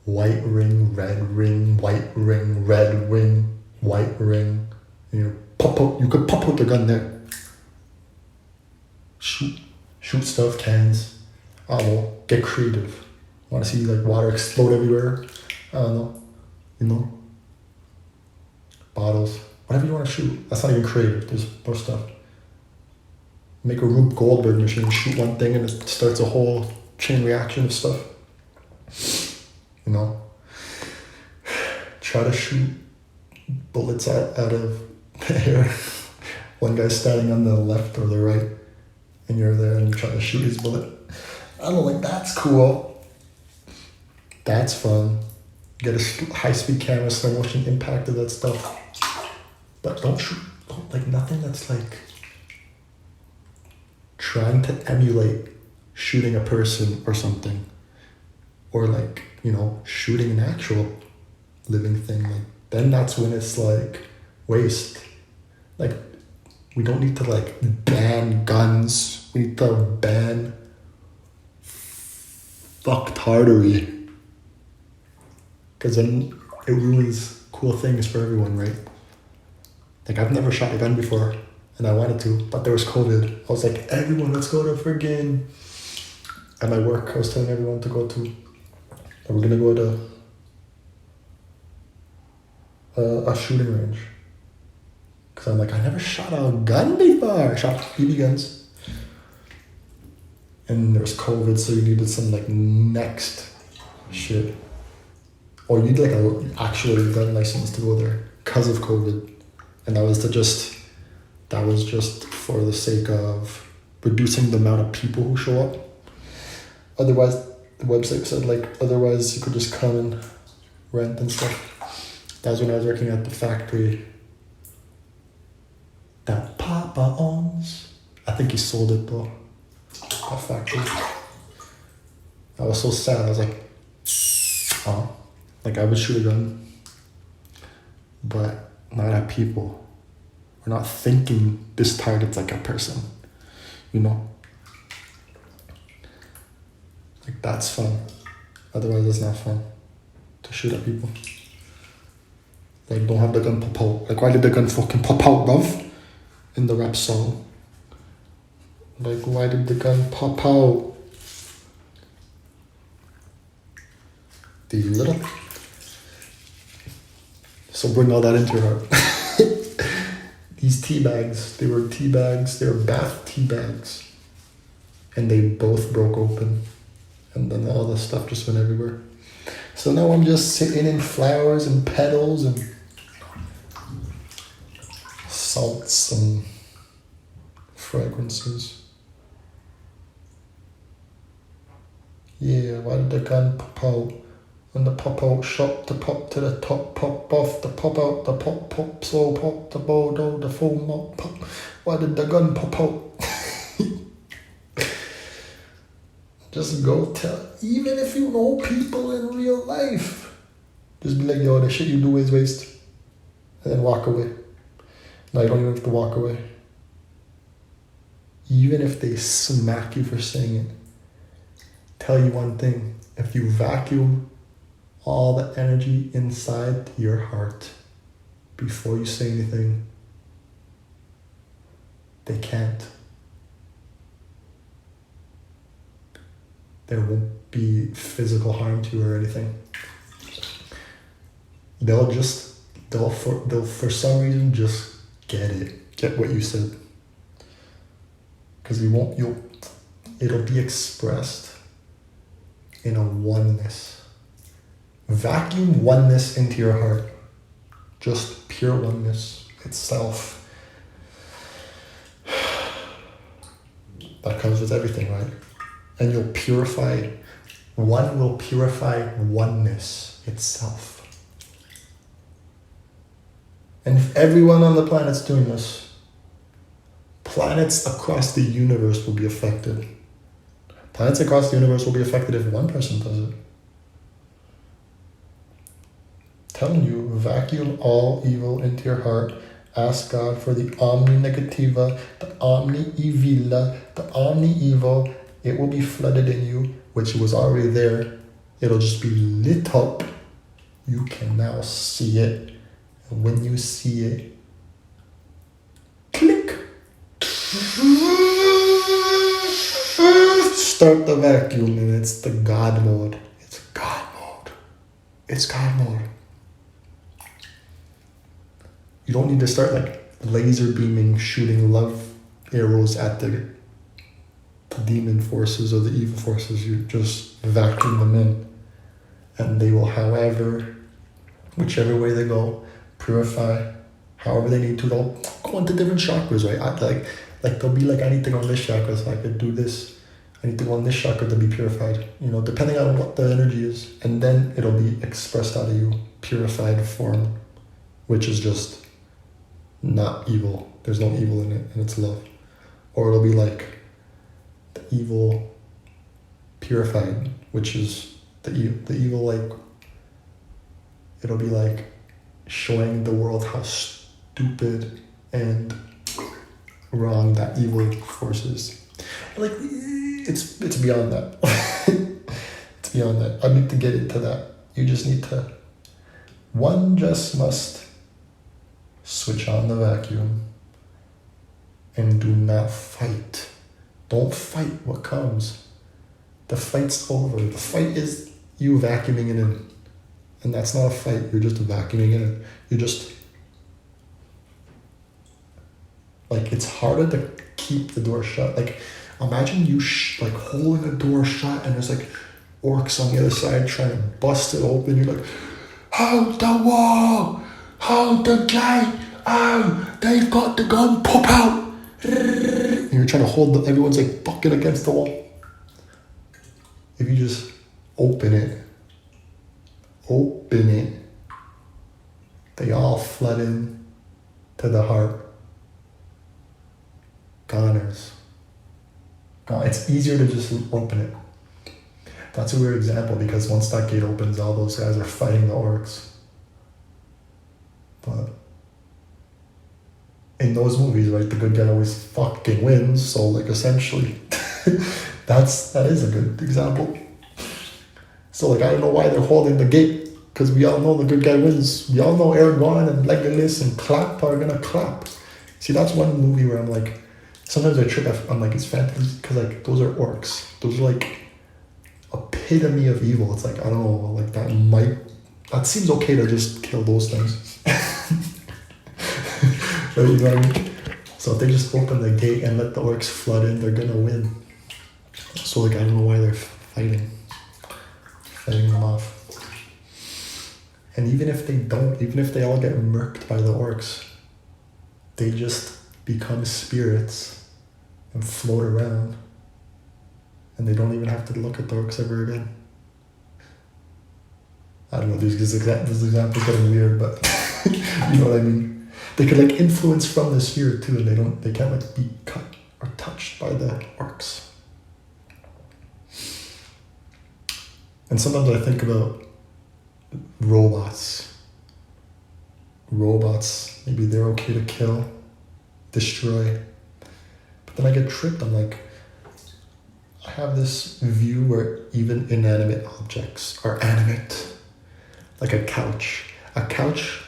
white ring, red ring, white ring, red ring, white ring. You could pop out the gun there. Shoot stuff, cans. I don't know. Get creative. Want to see like water explode everywhere? I don't know. You know. Bottles. Whatever you want to shoot. That's not even creative. There's more stuff. Make a Rube Goldberg machine. Shoot one thing and it starts a whole chain reaction of stuff. You know, try to shoot bullets out of the air. One guy's standing on the left or the right, and you're there and you try to shoot his bullet. I don't know, like, that's cool. That's fun. Get a high-speed camera, slow motion impact of that stuff. But don't like, nothing that's like trying to emulate shooting a person or something. Or like, you know, shooting an actual living thing, like, then that's when it's like waste. Like, we don't need to like ban guns. We need to ban fucktardery. Because then it ruins cool things for everyone, right? Like, I've never shot a gun before and I wanted to, but there was COVID. I was like, everyone, let's go to friggin'. At my work, I was telling everyone to go to. We're gonna go to a shooting range. Cause I'm like, I never shot a gun before. I shot BB guns. And there was COVID, so you needed some like next shit. Or you need like an actual gun license to go there because of COVID. And that was just for the sake of reducing the amount of people who show up. Otherwise, the website said like, otherwise you could just come and rent and stuff. That was when I was working at the factory that Papa owns. I think he sold it though, that factory. I was so sad. I was like, oh, like I would shoot a gun, but not at people. We're not thinking this target's like a person, you know? Like, that's fun. Otherwise, it's not fun to shoot at people. Like, don't have the gun pop out. Like, why did the gun fucking pop out, bruv? In the rap song. Like, why did the gun pop out? The little. So bring all that into your heart. These tea bags, they were bath tea bags. And they both broke open. And then all the stuff just went everywhere. So now I'm just sitting in flowers and petals and salts and fragrances. Yeah, why did the gun pop out? When the pop out shop, the pop to the top, pop off, the pop out, the pop, slow pop, the bodo, the foam up, pop. Why did the gun pop out? Just go tell, even if you know people in real life, just be like, yo, the shit you do is waste. And then walk away. No, you don't even have to walk away. Even if they smack you for saying it, tell you one thing. If you vacuum all the energy inside your heart before you say anything. They can't. There won't be physical harm to you or anything. They'll for some reason just get what you said. Because it'll be expressed in a oneness. Vacuum oneness into your heart. Just pure oneness itself. That comes with everything, right? And you'll purify, one will purify oneness itself. And if everyone on the planet's doing this, planets across the universe will be affected. Planets across the universe will be affected if one person does it. Telling you, vacuum all evil into your heart. Ask God for the omni negativa, the omni evila, the omni evil. It will be flooded in you, which was already there. It'll just be lit up. You can now see it. And when you see it, click. Start the vacuum, and it's the God mode. It's God mode. It's God mode. You don't need to start like laser beaming, shooting love arrows at the demon forces or the evil forces. You just vacuum them in, and they will, whichever way they go, purify, however they need to. They'll go into different chakras, right? Like they'll be like, I need to go in this chakra so I could do this. I need to go in this chakra to be purified. Depending on what the energy is, and then it'll be expressed out of you, purified form, which is just not evil. There's no evil in it, and it's love. Or it'll be like the evil purified, which is the evil, like, it'll be like showing the world how stupid and wrong that evil force is. Like, it's beyond that. It's beyond that. I need to get into that. You just need to, one just must switch on the vacuum and do not fight. Don't fight what comes. The fight's over. The fight is you vacuuming it in. And that's not a fight. You're just vacuuming it in. You're just, like, it's harder to keep the door shut. Like, imagine you like holding the door shut and there's like orcs on the other side trying to bust it open. You're like, hold the wall! Hold the gate! Oh, they've got the gun, pop out! And you're trying to hold everyone's like bucking against the wall. If you just open it, they all flood in to the heart. Goners. It's easier to just open it. That's a weird example because once that gate opens, all those guys are fighting the orcs. But in those movies, right, the good guy always fucking wins. So, like, essentially, that is a good example. So, like, I don't know why they're holding the gate, because we all know the good guy wins. We all know Aragorn and Legolas and Clap are gonna clap. See, that's one movie where I'm like, sometimes I trip. I'm like, it's fantasy, because like those are orcs. Those are like epitome of evil. It's like, I don't know, like that seems okay to just kill those things. Right, you know what I mean? So if they just open the gate and let the orcs flood in, they're gonna win. So like, I don't know why they're fighting them off. And even if they don't, even if they all get murked by the orcs, they just become spirits and float around, and they don't even have to look at the orcs ever again. I don't know, this example's getting weird, but you know what I mean? They could like influence from the sphere too, and they can't like be cut or touched by the orcs. And sometimes I think about robots. Maybe they're okay to kill, destroy. But then I get tripped. I'm like, I have this view where even inanimate objects are animate. like a couch. A couch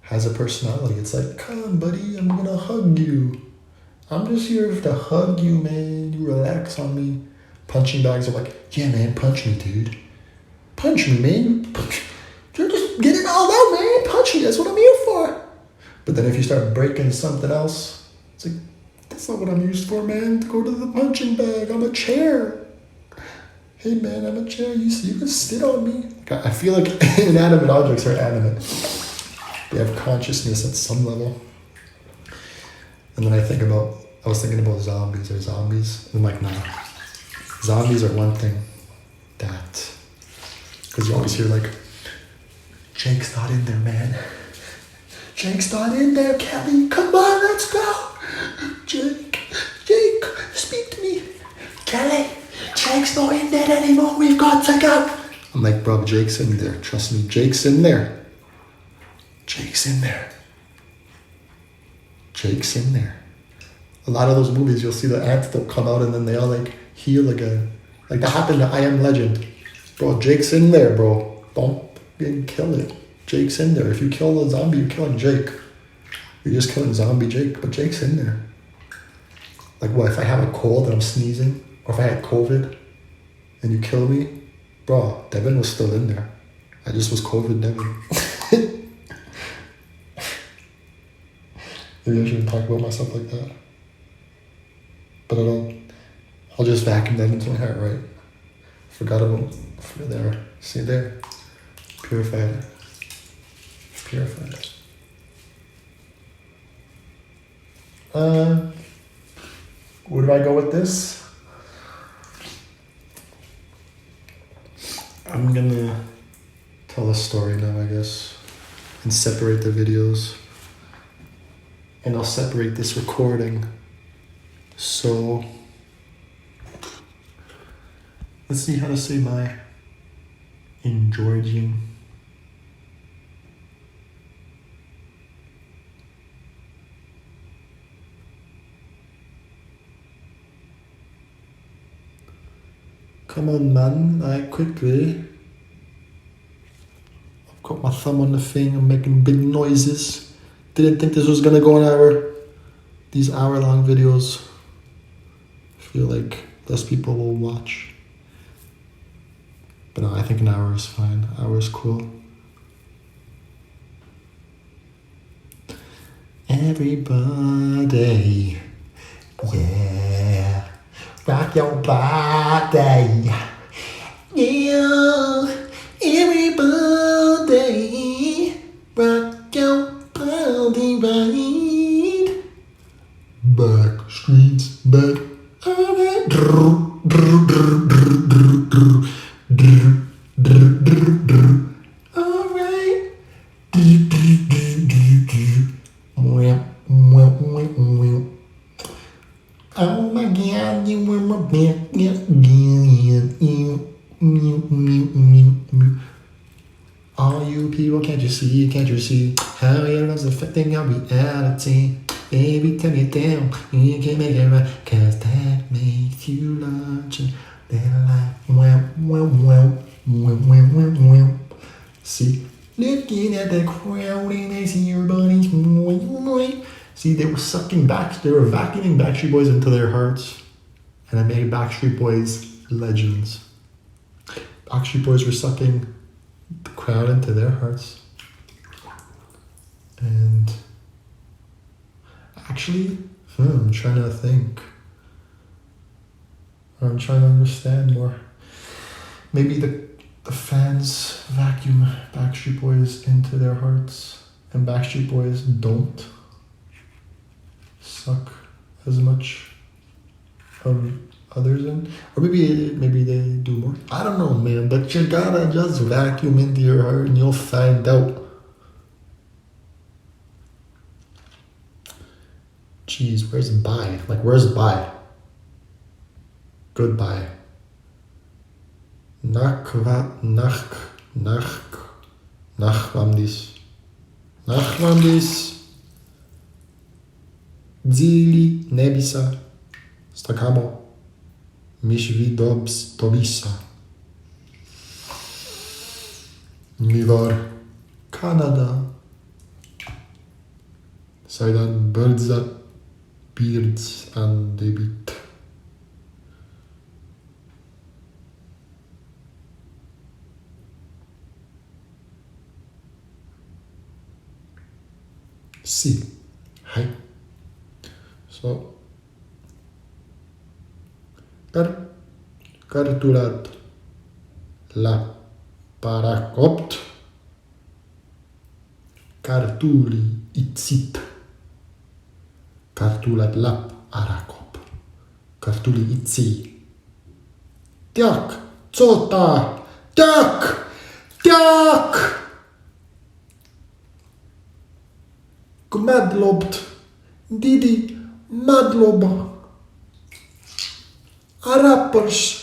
has a personality. It's like, come on, buddy, I'm gonna hug you. I'm just here to hug you, man. You relax on me. Punching bags are like, yeah, man, punch me, dude. Punch me, man. You're just get it all out, man. Punch me. That's what I'm here for. But then if you start breaking something else, it's like, that's not what I'm used for, man. To go to the punching bag. I'm a chair. Hey, man, I'm a chair. You can sit on me. I feel like inanimate objects are animate. They have consciousness at some level. And then I was thinking about zombies. Are zombies? And I'm like, nah. Zombies are one thing. That. Because you always hear like, Jake's not in there, man. Jake's not in there, Kelly. Come on, let's go. Jake, speak to me. Kelly, Jake's not in there anymore. We've got to go. I'm like, bro, Jake's in there. Trust me, Jake's in there. Jake's in there. Jake's in there. A lot of those movies, you'll see the antidote come out and then they all like heal again. Like that happened to I Am Legend. Bro, Jake's in there, bro. Don't kill it. Jake's in there. If you kill a zombie, you're killing Jake. You're just killing zombie Jake, but Jake's in there. Like what, if I have a cold and I'm sneezing, or if I had COVID and you kill me, bro, Devin was still in there. I just was COVID Devin. Maybe I shouldn't talk about myself like that. But I don't. I'll just vacuum that into my heart, right? Forgot about there. See there? Purified. Purified. Where do I go with this? I'm gonna tell a story now, I guess, and separate the videos. And I'll separate this recording. So let's see how to say bye in Georgian. Come on, man, like quickly. I've got my thumb on the thing, I'm making big noises. Didn't think this was gonna go on these hour-long videos. I feel like less people will watch. But no, I think an hour is fine. An hour is cool. Everybody, yeah, rock your body, yeah, everybody, rock your body right. Back streets, back, alright. Oh my God, you were my best all you people, can't you see how your love's affecting our reality? Baby, turn it down, you can make it right, cause that makes you large and they're like, wow. See, looking at the crowd and I see your body. See, they were vacuuming Backstreet Boys into their hearts, and I made Backstreet Boys legends. Backstreet Boys were sucking the crowd into their hearts. And actually, I'm trying to think. I'm trying to understand more. Maybe the fans vacuum Backstreet Boys into their hearts, and Backstreet Boys don't suck as much of others in, or maybe they do more. I don't know, man, but you gotta just vacuum into your heart and you'll find out. Jeez, where's bye? Like, where's bye? Goodbye. Nachwamdis. Dzili nebisa. Stakamo. Mišvi dobisa. Vi var Kanada. Sedan Birds and Debit. Si. Hei. Så Kartulat la parakopt. Kartuli itsit. Kartulat lap arakop. Kartuli itsi. Tiak. Tsota. Tiak. Tiak. Gmadlobt. Didi. Madloba. Arappers.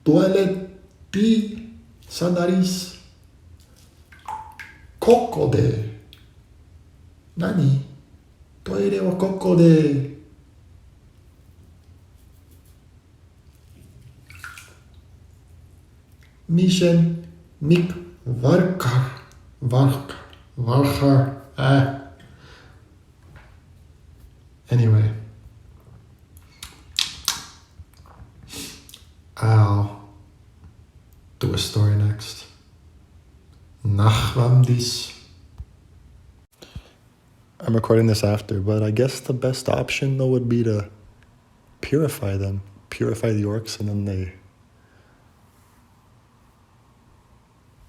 Toaletti. Sadaris. Kokode. Nani? Toire wa kokode. Mission. Mik. Varkar. Anyway. I'll do a story next. Nachramdis. I'm recording this after, but I guess the best option though would be to purify them. Purify the orcs and then they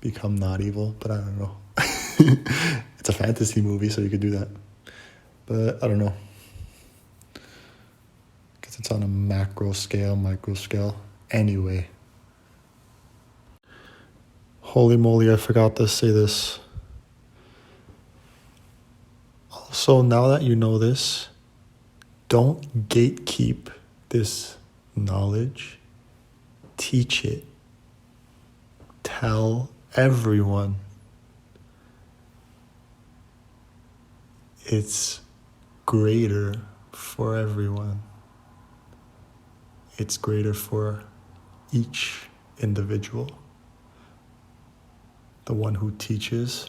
become not evil, but I don't know. It's a fantasy movie, so you could do that. But I don't know. Because it's on a macro scale, micro scale. Anyway. Holy moly, I forgot to say this. Also, now that you know this, don't gatekeep this knowledge. Teach it. Tell everyone. It's greater for everyone. It's greater for each individual. The one who teaches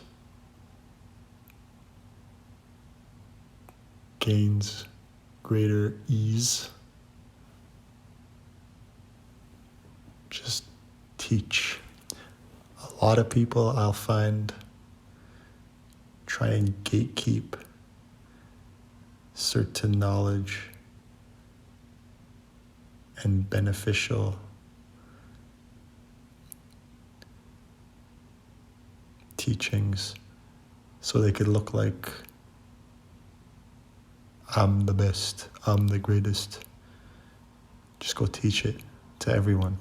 gains greater ease. Just teach. A lot of people I'll find try and gatekeep certain knowledge and beneficial teachings so they could look like I'm the best, I'm the greatest. Just go teach it to everyone.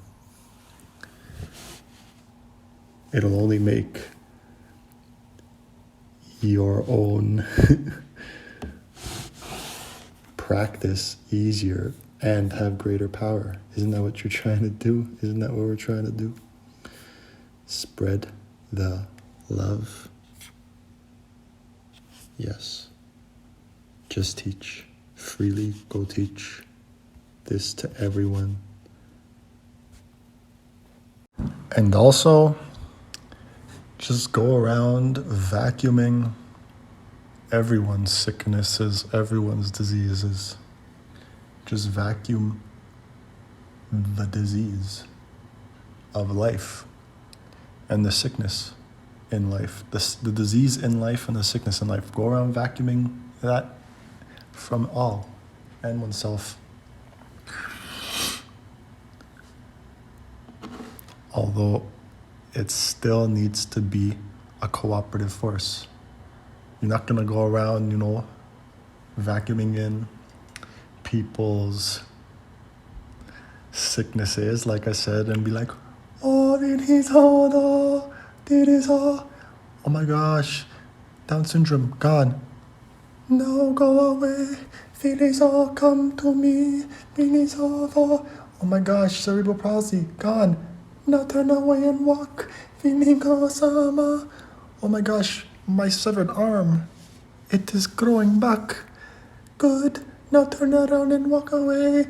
It'll only make your own practice easier and have greater power. Isn't that what you're trying to do? Isn't that what we're trying to do? Spread the love. Yes. Just teach. Freely go teach this to everyone. And also, just go around vacuuming everyone's sicknesses, everyone's diseases. Just vacuum the disease of life and the sickness in life. The disease in life and the sickness in life. Go around vacuuming that from all and oneself. Although it still needs to be a cooperative force. You're not going to go around, vacuuming in people's sicknesses, like I said, and be like, oh my gosh, Down syndrome, gone. No, go away. Feelings all come to me. Feelings all. Oh my gosh, cerebral palsy, gone. Now turn away and walk. Feeling awesome. Oh my gosh, my severed arm. It is growing back. Good. Now turn around and walk away.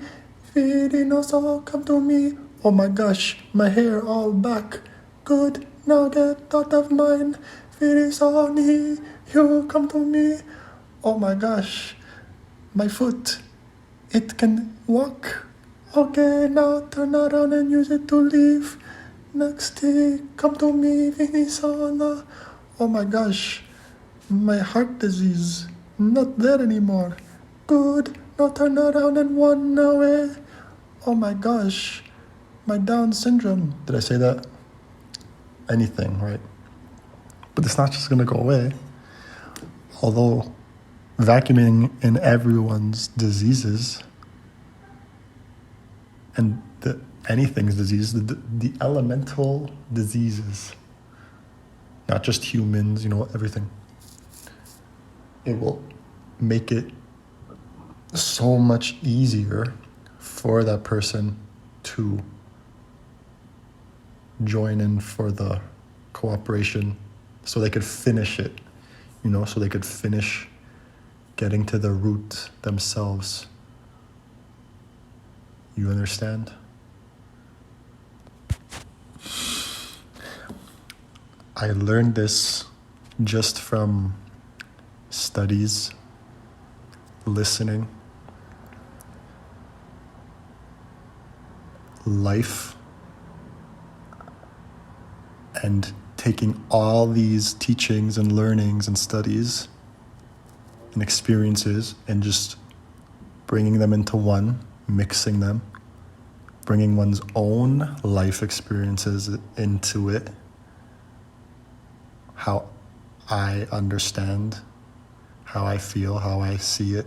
Feelings all come to me. Oh my gosh, my hair all back. Good, now get out of mine. If it is only you come to me. Oh my gosh, my foot, it can walk. Okay, now turn around and use it to leave. Next thing, come to me, Venezuela. Oh my gosh, my heart disease, not there anymore. Good, now turn around and run away. Oh my gosh, my Down syndrome. Did I say that? Anything, right? But it's not just gonna go away. Although vacuuming in everyone's diseases and anything's disease, the elemental diseases, not just humans, everything. It will make it so much easier for that person to join in for the cooperation so they could finish it, so they could finish getting to the root themselves. You understand? I learned this just from studies, listening, life, and taking all these teachings and learnings and studies and experiences and just bringing them into one, mixing them, bringing one's own life experiences into it, how I understand, how I feel, how I see it,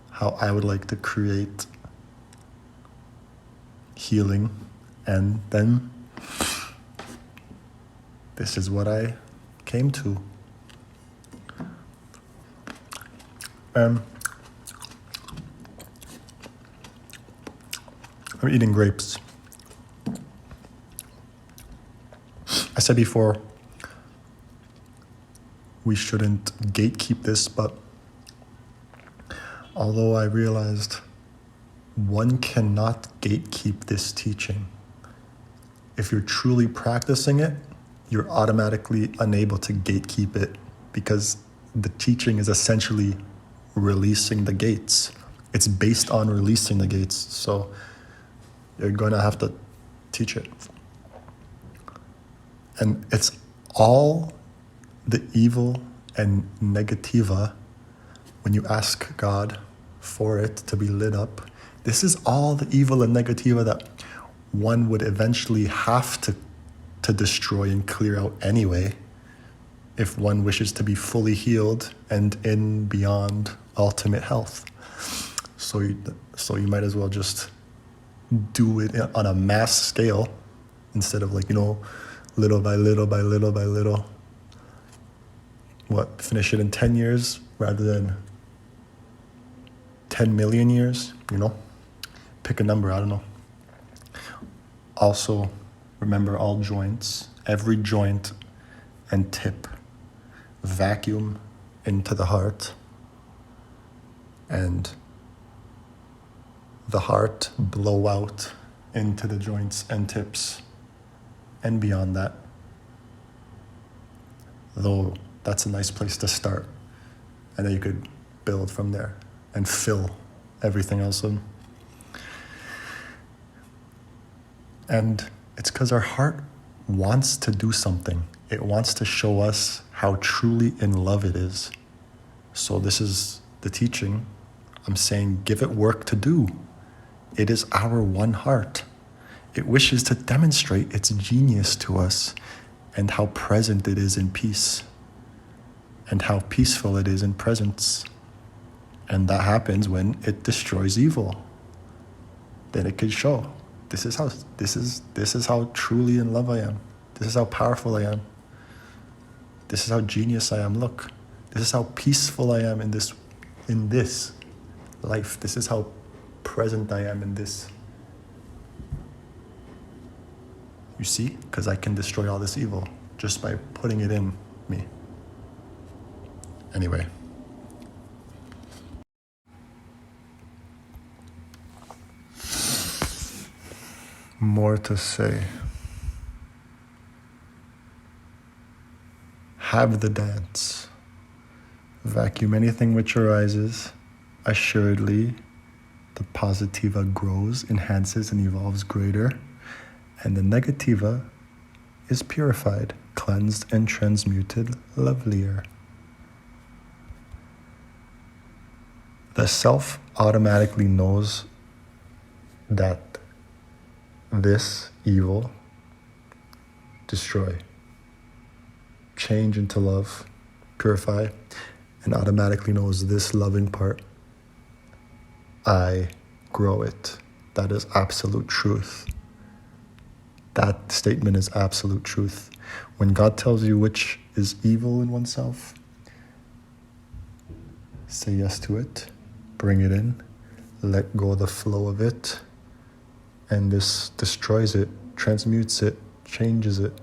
how I would like to create healing, and then this is what I came to. I'm eating grapes. I said before, we shouldn't gatekeep this, but although I realized one cannot gatekeep this teaching. If you're truly practicing it, you're automatically unable to gatekeep it because the teaching is essentially releasing the gates. It's based on releasing the gates, so you're going to have to teach it. And it's all the evil and negativa when you ask God for it to be lit up. This is all the evil and negativa that one would eventually have to destroy and clear out anyway if one wishes to be fully healed and in beyond ultimate health. So you might as well just do it on a mass scale instead of little by little by little by little. Finish it in 10 years rather than 10 million years, Pick a number, I don't know. Also, remember all joints, every joint and tip, vacuum into the heart, and the heart blow out into the joints and tips and beyond that. Though that's a nice place to start, and then you could build from there and fill everything else in. And it's because our heart wants to do something. It wants to show us how truly in love it is. So this is the teaching. I'm saying give it work to do. It is our one heart. It wishes to demonstrate its genius to us and how present it is in peace and how peaceful it is in presence. And that happens when it destroys evil. Then it could show. This is how truly in love I am. This is how powerful I am. This is how genius I am. Look, this is how peaceful I am in this life. This is how present I am in this. You see? Because I can destroy all this evil just by putting it in me. Anyway. more to say. Have the dance. Vacuum anything which arises. Assuredly, the positiva grows, enhances, and evolves greater, and the negativa is purified, cleansed, and transmuted lovelier. The self automatically knows that this evil, destroy, change into love, purify, and automatically knows this loving part, I grow it. That is absolute truth. That statement is absolute truth. When God tells you which is evil in oneself, say yes to it, bring it in, let go of the flow of it, and this destroys it, transmutes it, changes it,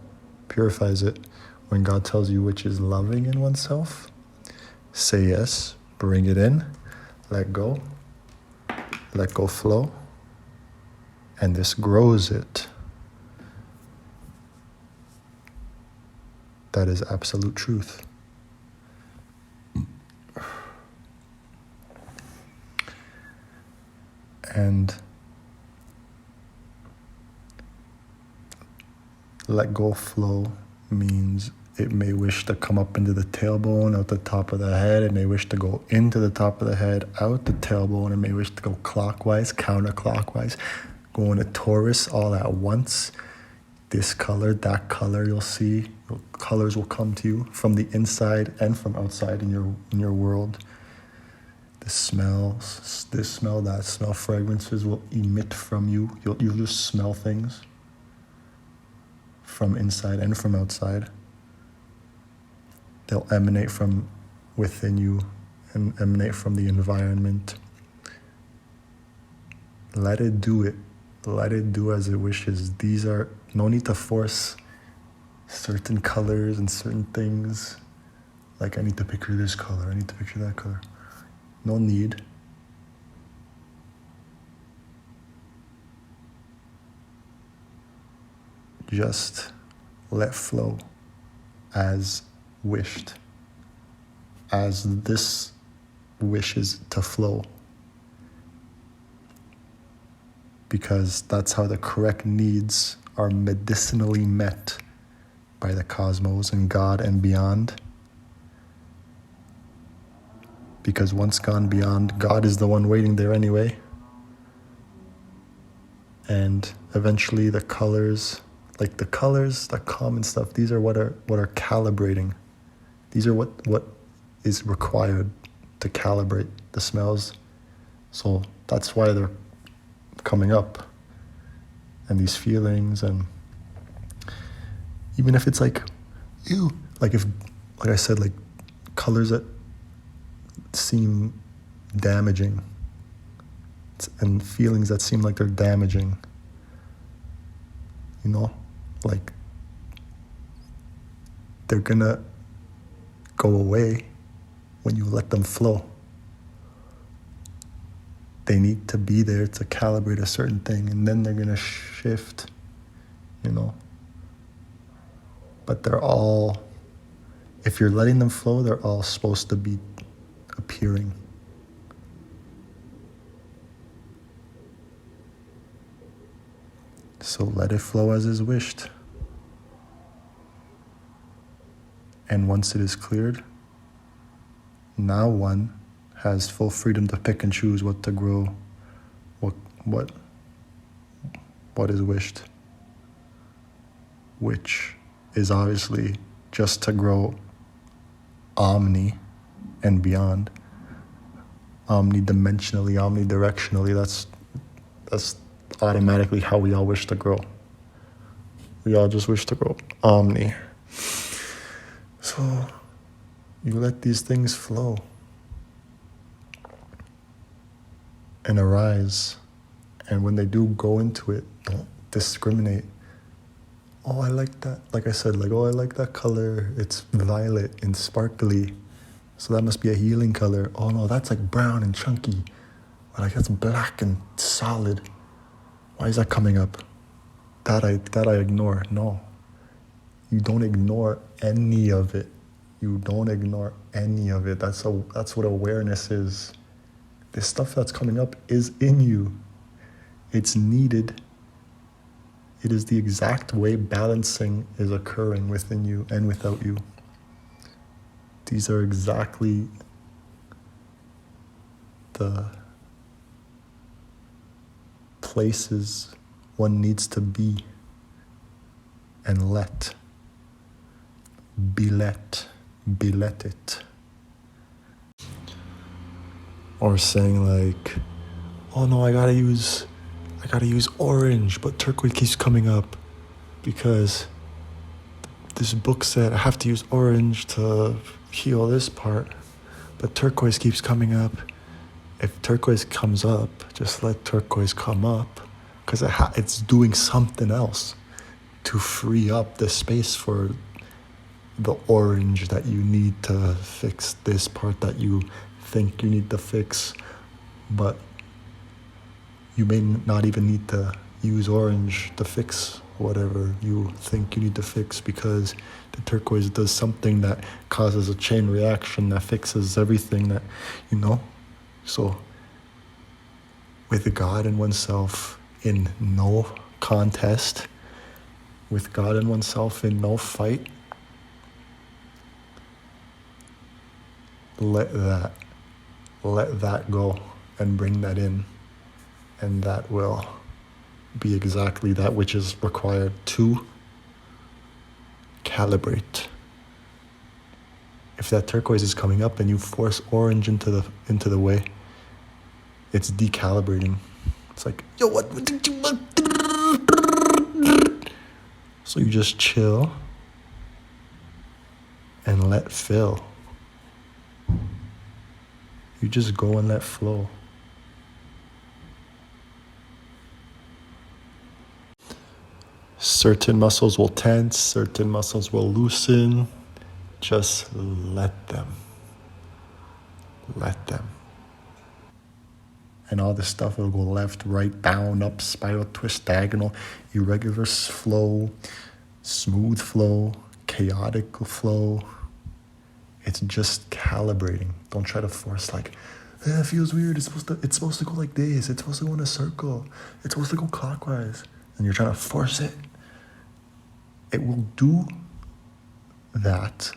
purifies it. When God tells you which is loving in oneself, say yes, bring it in, let go flow, and this grows it. That is absolute truth. And let go flow means it may wish to come up into the tailbone, out the top of the head. It may wish to go into the top of the head, out the tailbone. It may wish to go clockwise, counterclockwise, go in a torus all at once. This color, that color, you'll see. Colors will come to you from the inside and from outside in your world. The smells, this smell, that smell, fragrances will emit from you. You'll just smell things from inside and from outside. They'll emanate from within you and emanate from the environment. Let it do it. Let it do as it wishes. These are no need to force certain colors and certain things. Like, I need to picture this color, I need to picture that color. No need. Just let flow as wished, as this wishes to flow. Because that's how the correct needs are medicinally met by the cosmos and God and beyond. Because once gone beyond, God is the one waiting there anyway. And eventually the colors, the common stuff, these are what are calibrating. These are what is required to calibrate the smells. So that's why they're coming up. And these feelings, and even if it's like, ew, like I said, like colors that seem damaging and feelings that seem like they're damaging, like they're gonna go away when you let them flow. They need to be there to calibrate a certain thing, and then they're gonna shift, But they're all, if you're letting them flow, they're all supposed to be appearing. So let it flow as is wished. And once it is cleared, now one has full freedom to pick and choose what to grow, what is wished, which is obviously just to grow omni and beyond, omnidimensionally, omnidirectionally. That's automatically how we all wish to grow. We all just wish to grow omni. So you let these things flow and arise. And when they do go into it, don't discriminate. Oh, I like that. Like I said, I like that color. It's violet and sparkly. So that must be a healing color. Oh no, that's like brown and chunky. Or that's black and solid. Why is that coming up? that I ignore. No, you don't ignore any of it. You don't ignore any of it. That's what awareness is. This stuff that's coming up is in you. It's needed. It is the exact way balancing is occurring within you and without you. These are exactly the places one needs to be and be let it. Or saying like, oh no, I gotta use orange, but turquoise keeps coming up because this book said I have to use orange to heal this part, but turquoise keeps coming up. If turquoise comes up, just let turquoise come up, because it's doing something else to free up the space for the orange that you need to fix this part that you think you need to fix, but you may not even need to use orange to fix whatever you think you need to fix, because the turquoise does something that causes a chain reaction that fixes everything that, So with God and oneself in no contest, with God and oneself in no fight, let that go and bring that in, and that will be exactly that which is required to calibrate. If that turquoise is coming up and you force orange into the way, it's decalibrating. It's like, yo, what did you want? So you just chill and let fill. You just go and let flow. Certain muscles will tense, certain muscles will loosen. Just let them. Let them. And all this stuff will go left, right, down, up, spiral, twist, diagonal, irregular flow, smooth flow, chaotic flow. It's just calibrating. Don't try to force like, it feels weird. It's supposed to go like this. It's supposed to go in a circle. It's supposed to go clockwise. And you're trying to force it. It will do that.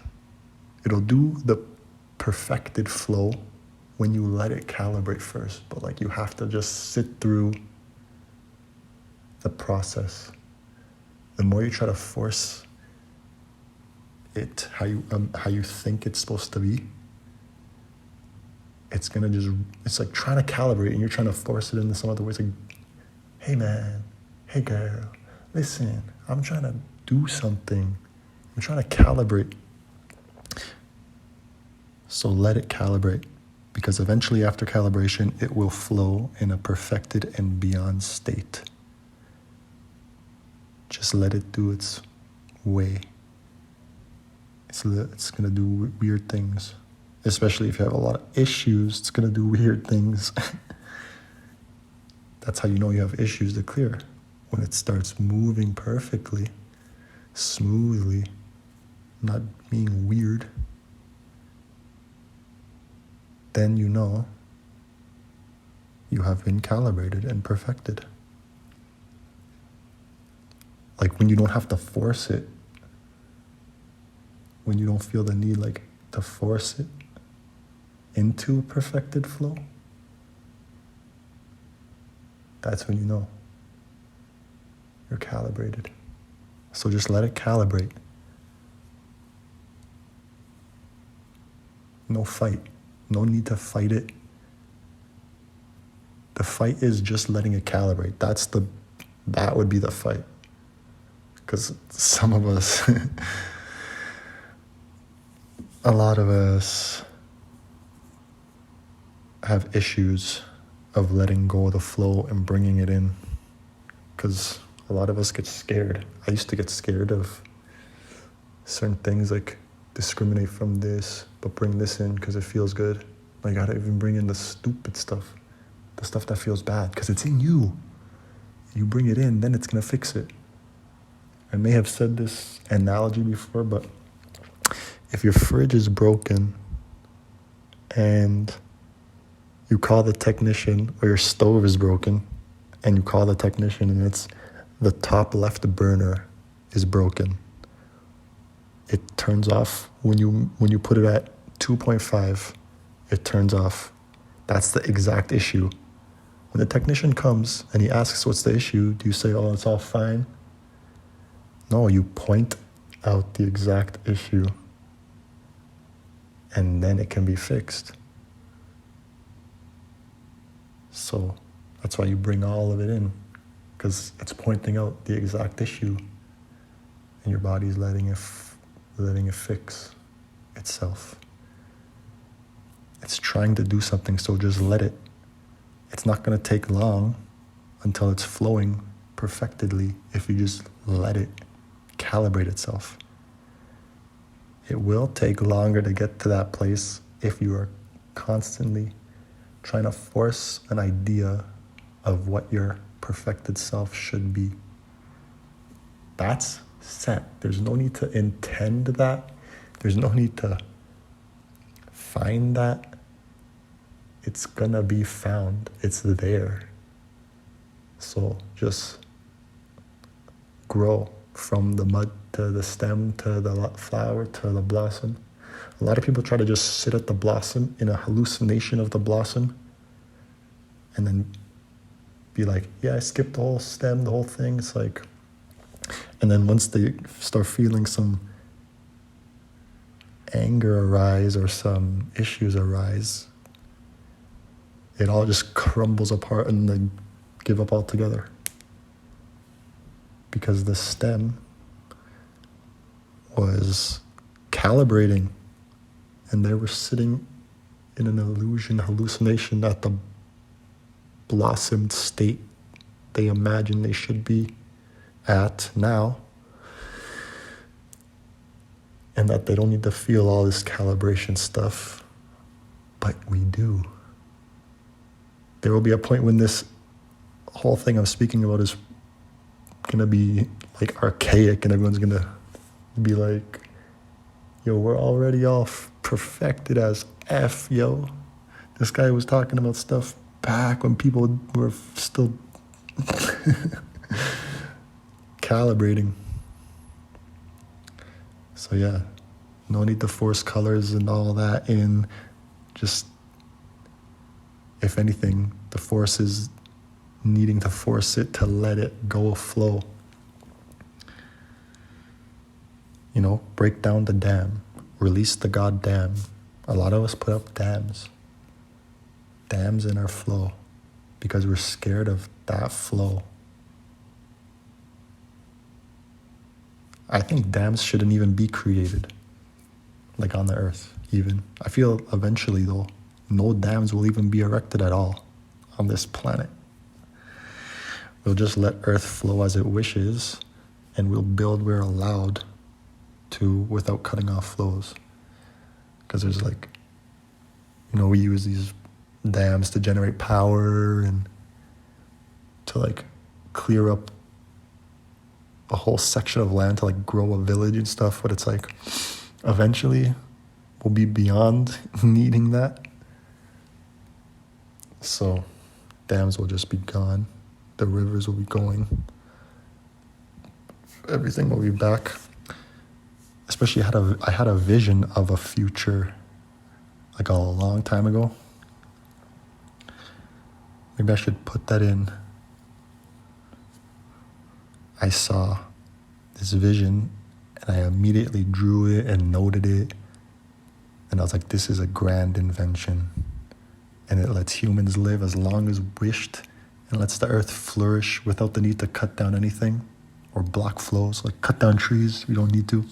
It'll do the perfected flow when you let it calibrate first. But you have to just sit through the process. The more you try to force it how you think it's supposed to be, it's like trying to calibrate and you're trying to force it into some other way. It's like, hey man, hey girl, listen, I'm trying to do something. I'm trying to calibrate. So let it calibrate, because eventually after calibration, it will flow in a perfected and beyond state. Just let it do its way. It's going to do weird things. Especially if you have a lot of issues, it's going to do weird things. That's how you know you have issues to clear. When it starts moving perfectly, smoothly, not being weird, then you know you have been calibrated and perfected. Like when you don't have to force it, when you don't feel the need to force it into a perfected flow, that's when you know you're calibrated. So just let it calibrate. No fight. No need to fight it. The fight is just letting it calibrate. That would be the fight. Because some of us, a lot of us have issues of letting go of the flow and bringing it in. Because a lot of us get scared. I used to get scared of certain things, like discriminate from this, but bring this in because it feels good. I gotta even bring in the stupid stuff, the stuff that feels bad, because it's in you. You bring it in, then it's gonna fix it. I may have said this analogy before, but if your fridge is broken and you call the technician, or your stove is broken and you call the technician and it's the top left burner is broken, it turns off when you put it at 2.5, it turns off. That's the exact issue. When the technician comes and he asks what's the issue, do you say, oh, it's all fine? No, you point out the exact issue and then it can be fixed. So that's why you bring all of it in, because it's pointing out the exact issue and your body's letting it fix itself. It's trying to do something, so just let it. It's not going to take long until it's flowing perfectly if you just let it calibrate itself. It will take longer to get to that place if you are constantly trying to force an idea of what your perfected self should be. That's set. There's no need to intend that. There's no need to find that. It's gonna be found. It's there. So just grow from the mud to the stem to the flower to the blossom. A lot of people try to just sit at the blossom in a hallucination of the blossom and then be like, yeah, I skipped the whole stem, the whole thing. It's like, and then once they start feeling some anger arise or some issues arise, it all just crumbles apart and they give up altogether. Because the stem was calibrating and they were sitting in an illusion, hallucination at the blossomed state they imagine they should be at now, and that they don't need to feel all this calibration stuff, but we do. There will be a point when this whole thing I'm speaking about is gonna be like archaic and everyone's gonna be like, yo, we're already all perfected as F, yo. This guy was talking about stuff back when people were still calibrating. So yeah, no need to force colors and all that in. Just, if anything, the force is needing to force it to let it go flow. You know, break down the dam, release the goddamn. A lot of us put up dams in our flow because we're scared of that flow. I think dams shouldn't even be created, like on the earth even. I feel eventually though, no dams will even be erected at all on this planet. We'll just let earth flow as it wishes and we'll build where allowed to without cutting off flows. Because there's like, you know, we use these dams to generate power and to like clear up a whole section of land to like grow a village and stuff, but it's like eventually we'll be beyond needing that. So dams will just be gone. The rivers will be going. Everything will be back. Especially I had a vision of a future like a long time ago. Maybe I should put that in. I saw this vision and I immediately drew it and noted it. And I was like, this is a grand invention. And it lets humans live as long as wished and lets the earth flourish without the need to cut down anything or block flows. Like cut down trees, we don't need to.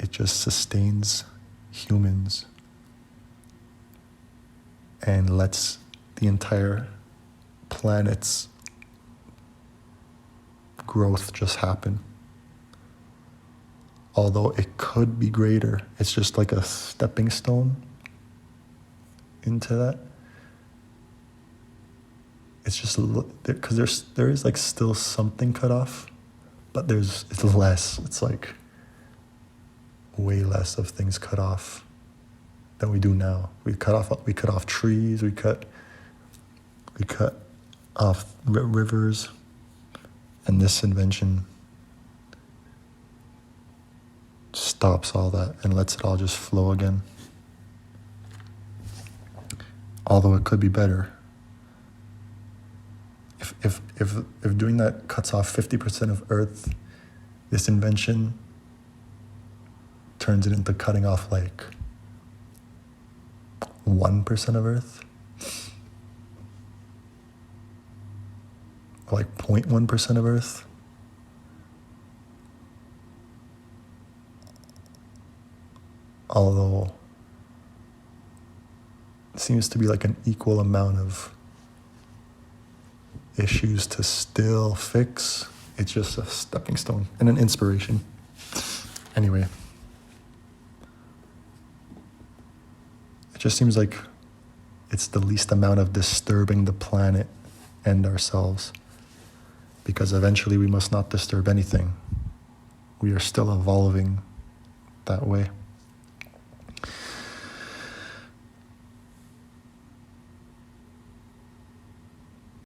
It just sustains humans and lets the entire planet's growth just happen. Although it could be greater, it's just like a stepping stone into that. it's just because there is like still something cut off, but it's less. It's like way less of things cut off than we do now. We cut off trees. We cut off rivers, and this invention stops all that and lets it all just flow again. Although it could be better. If doing that cuts off 50% of Earth, this invention turns it into cutting off like 1% of Earth, like 0.1% of Earth. Although it seems to be like an equal amount of issues to still fix. It's just a stepping stone and an inspiration. Anyway, it just seems like it's the least amount of disturbing the planet and ourselves, because eventually we must not disturb anything. We are still evolving that way.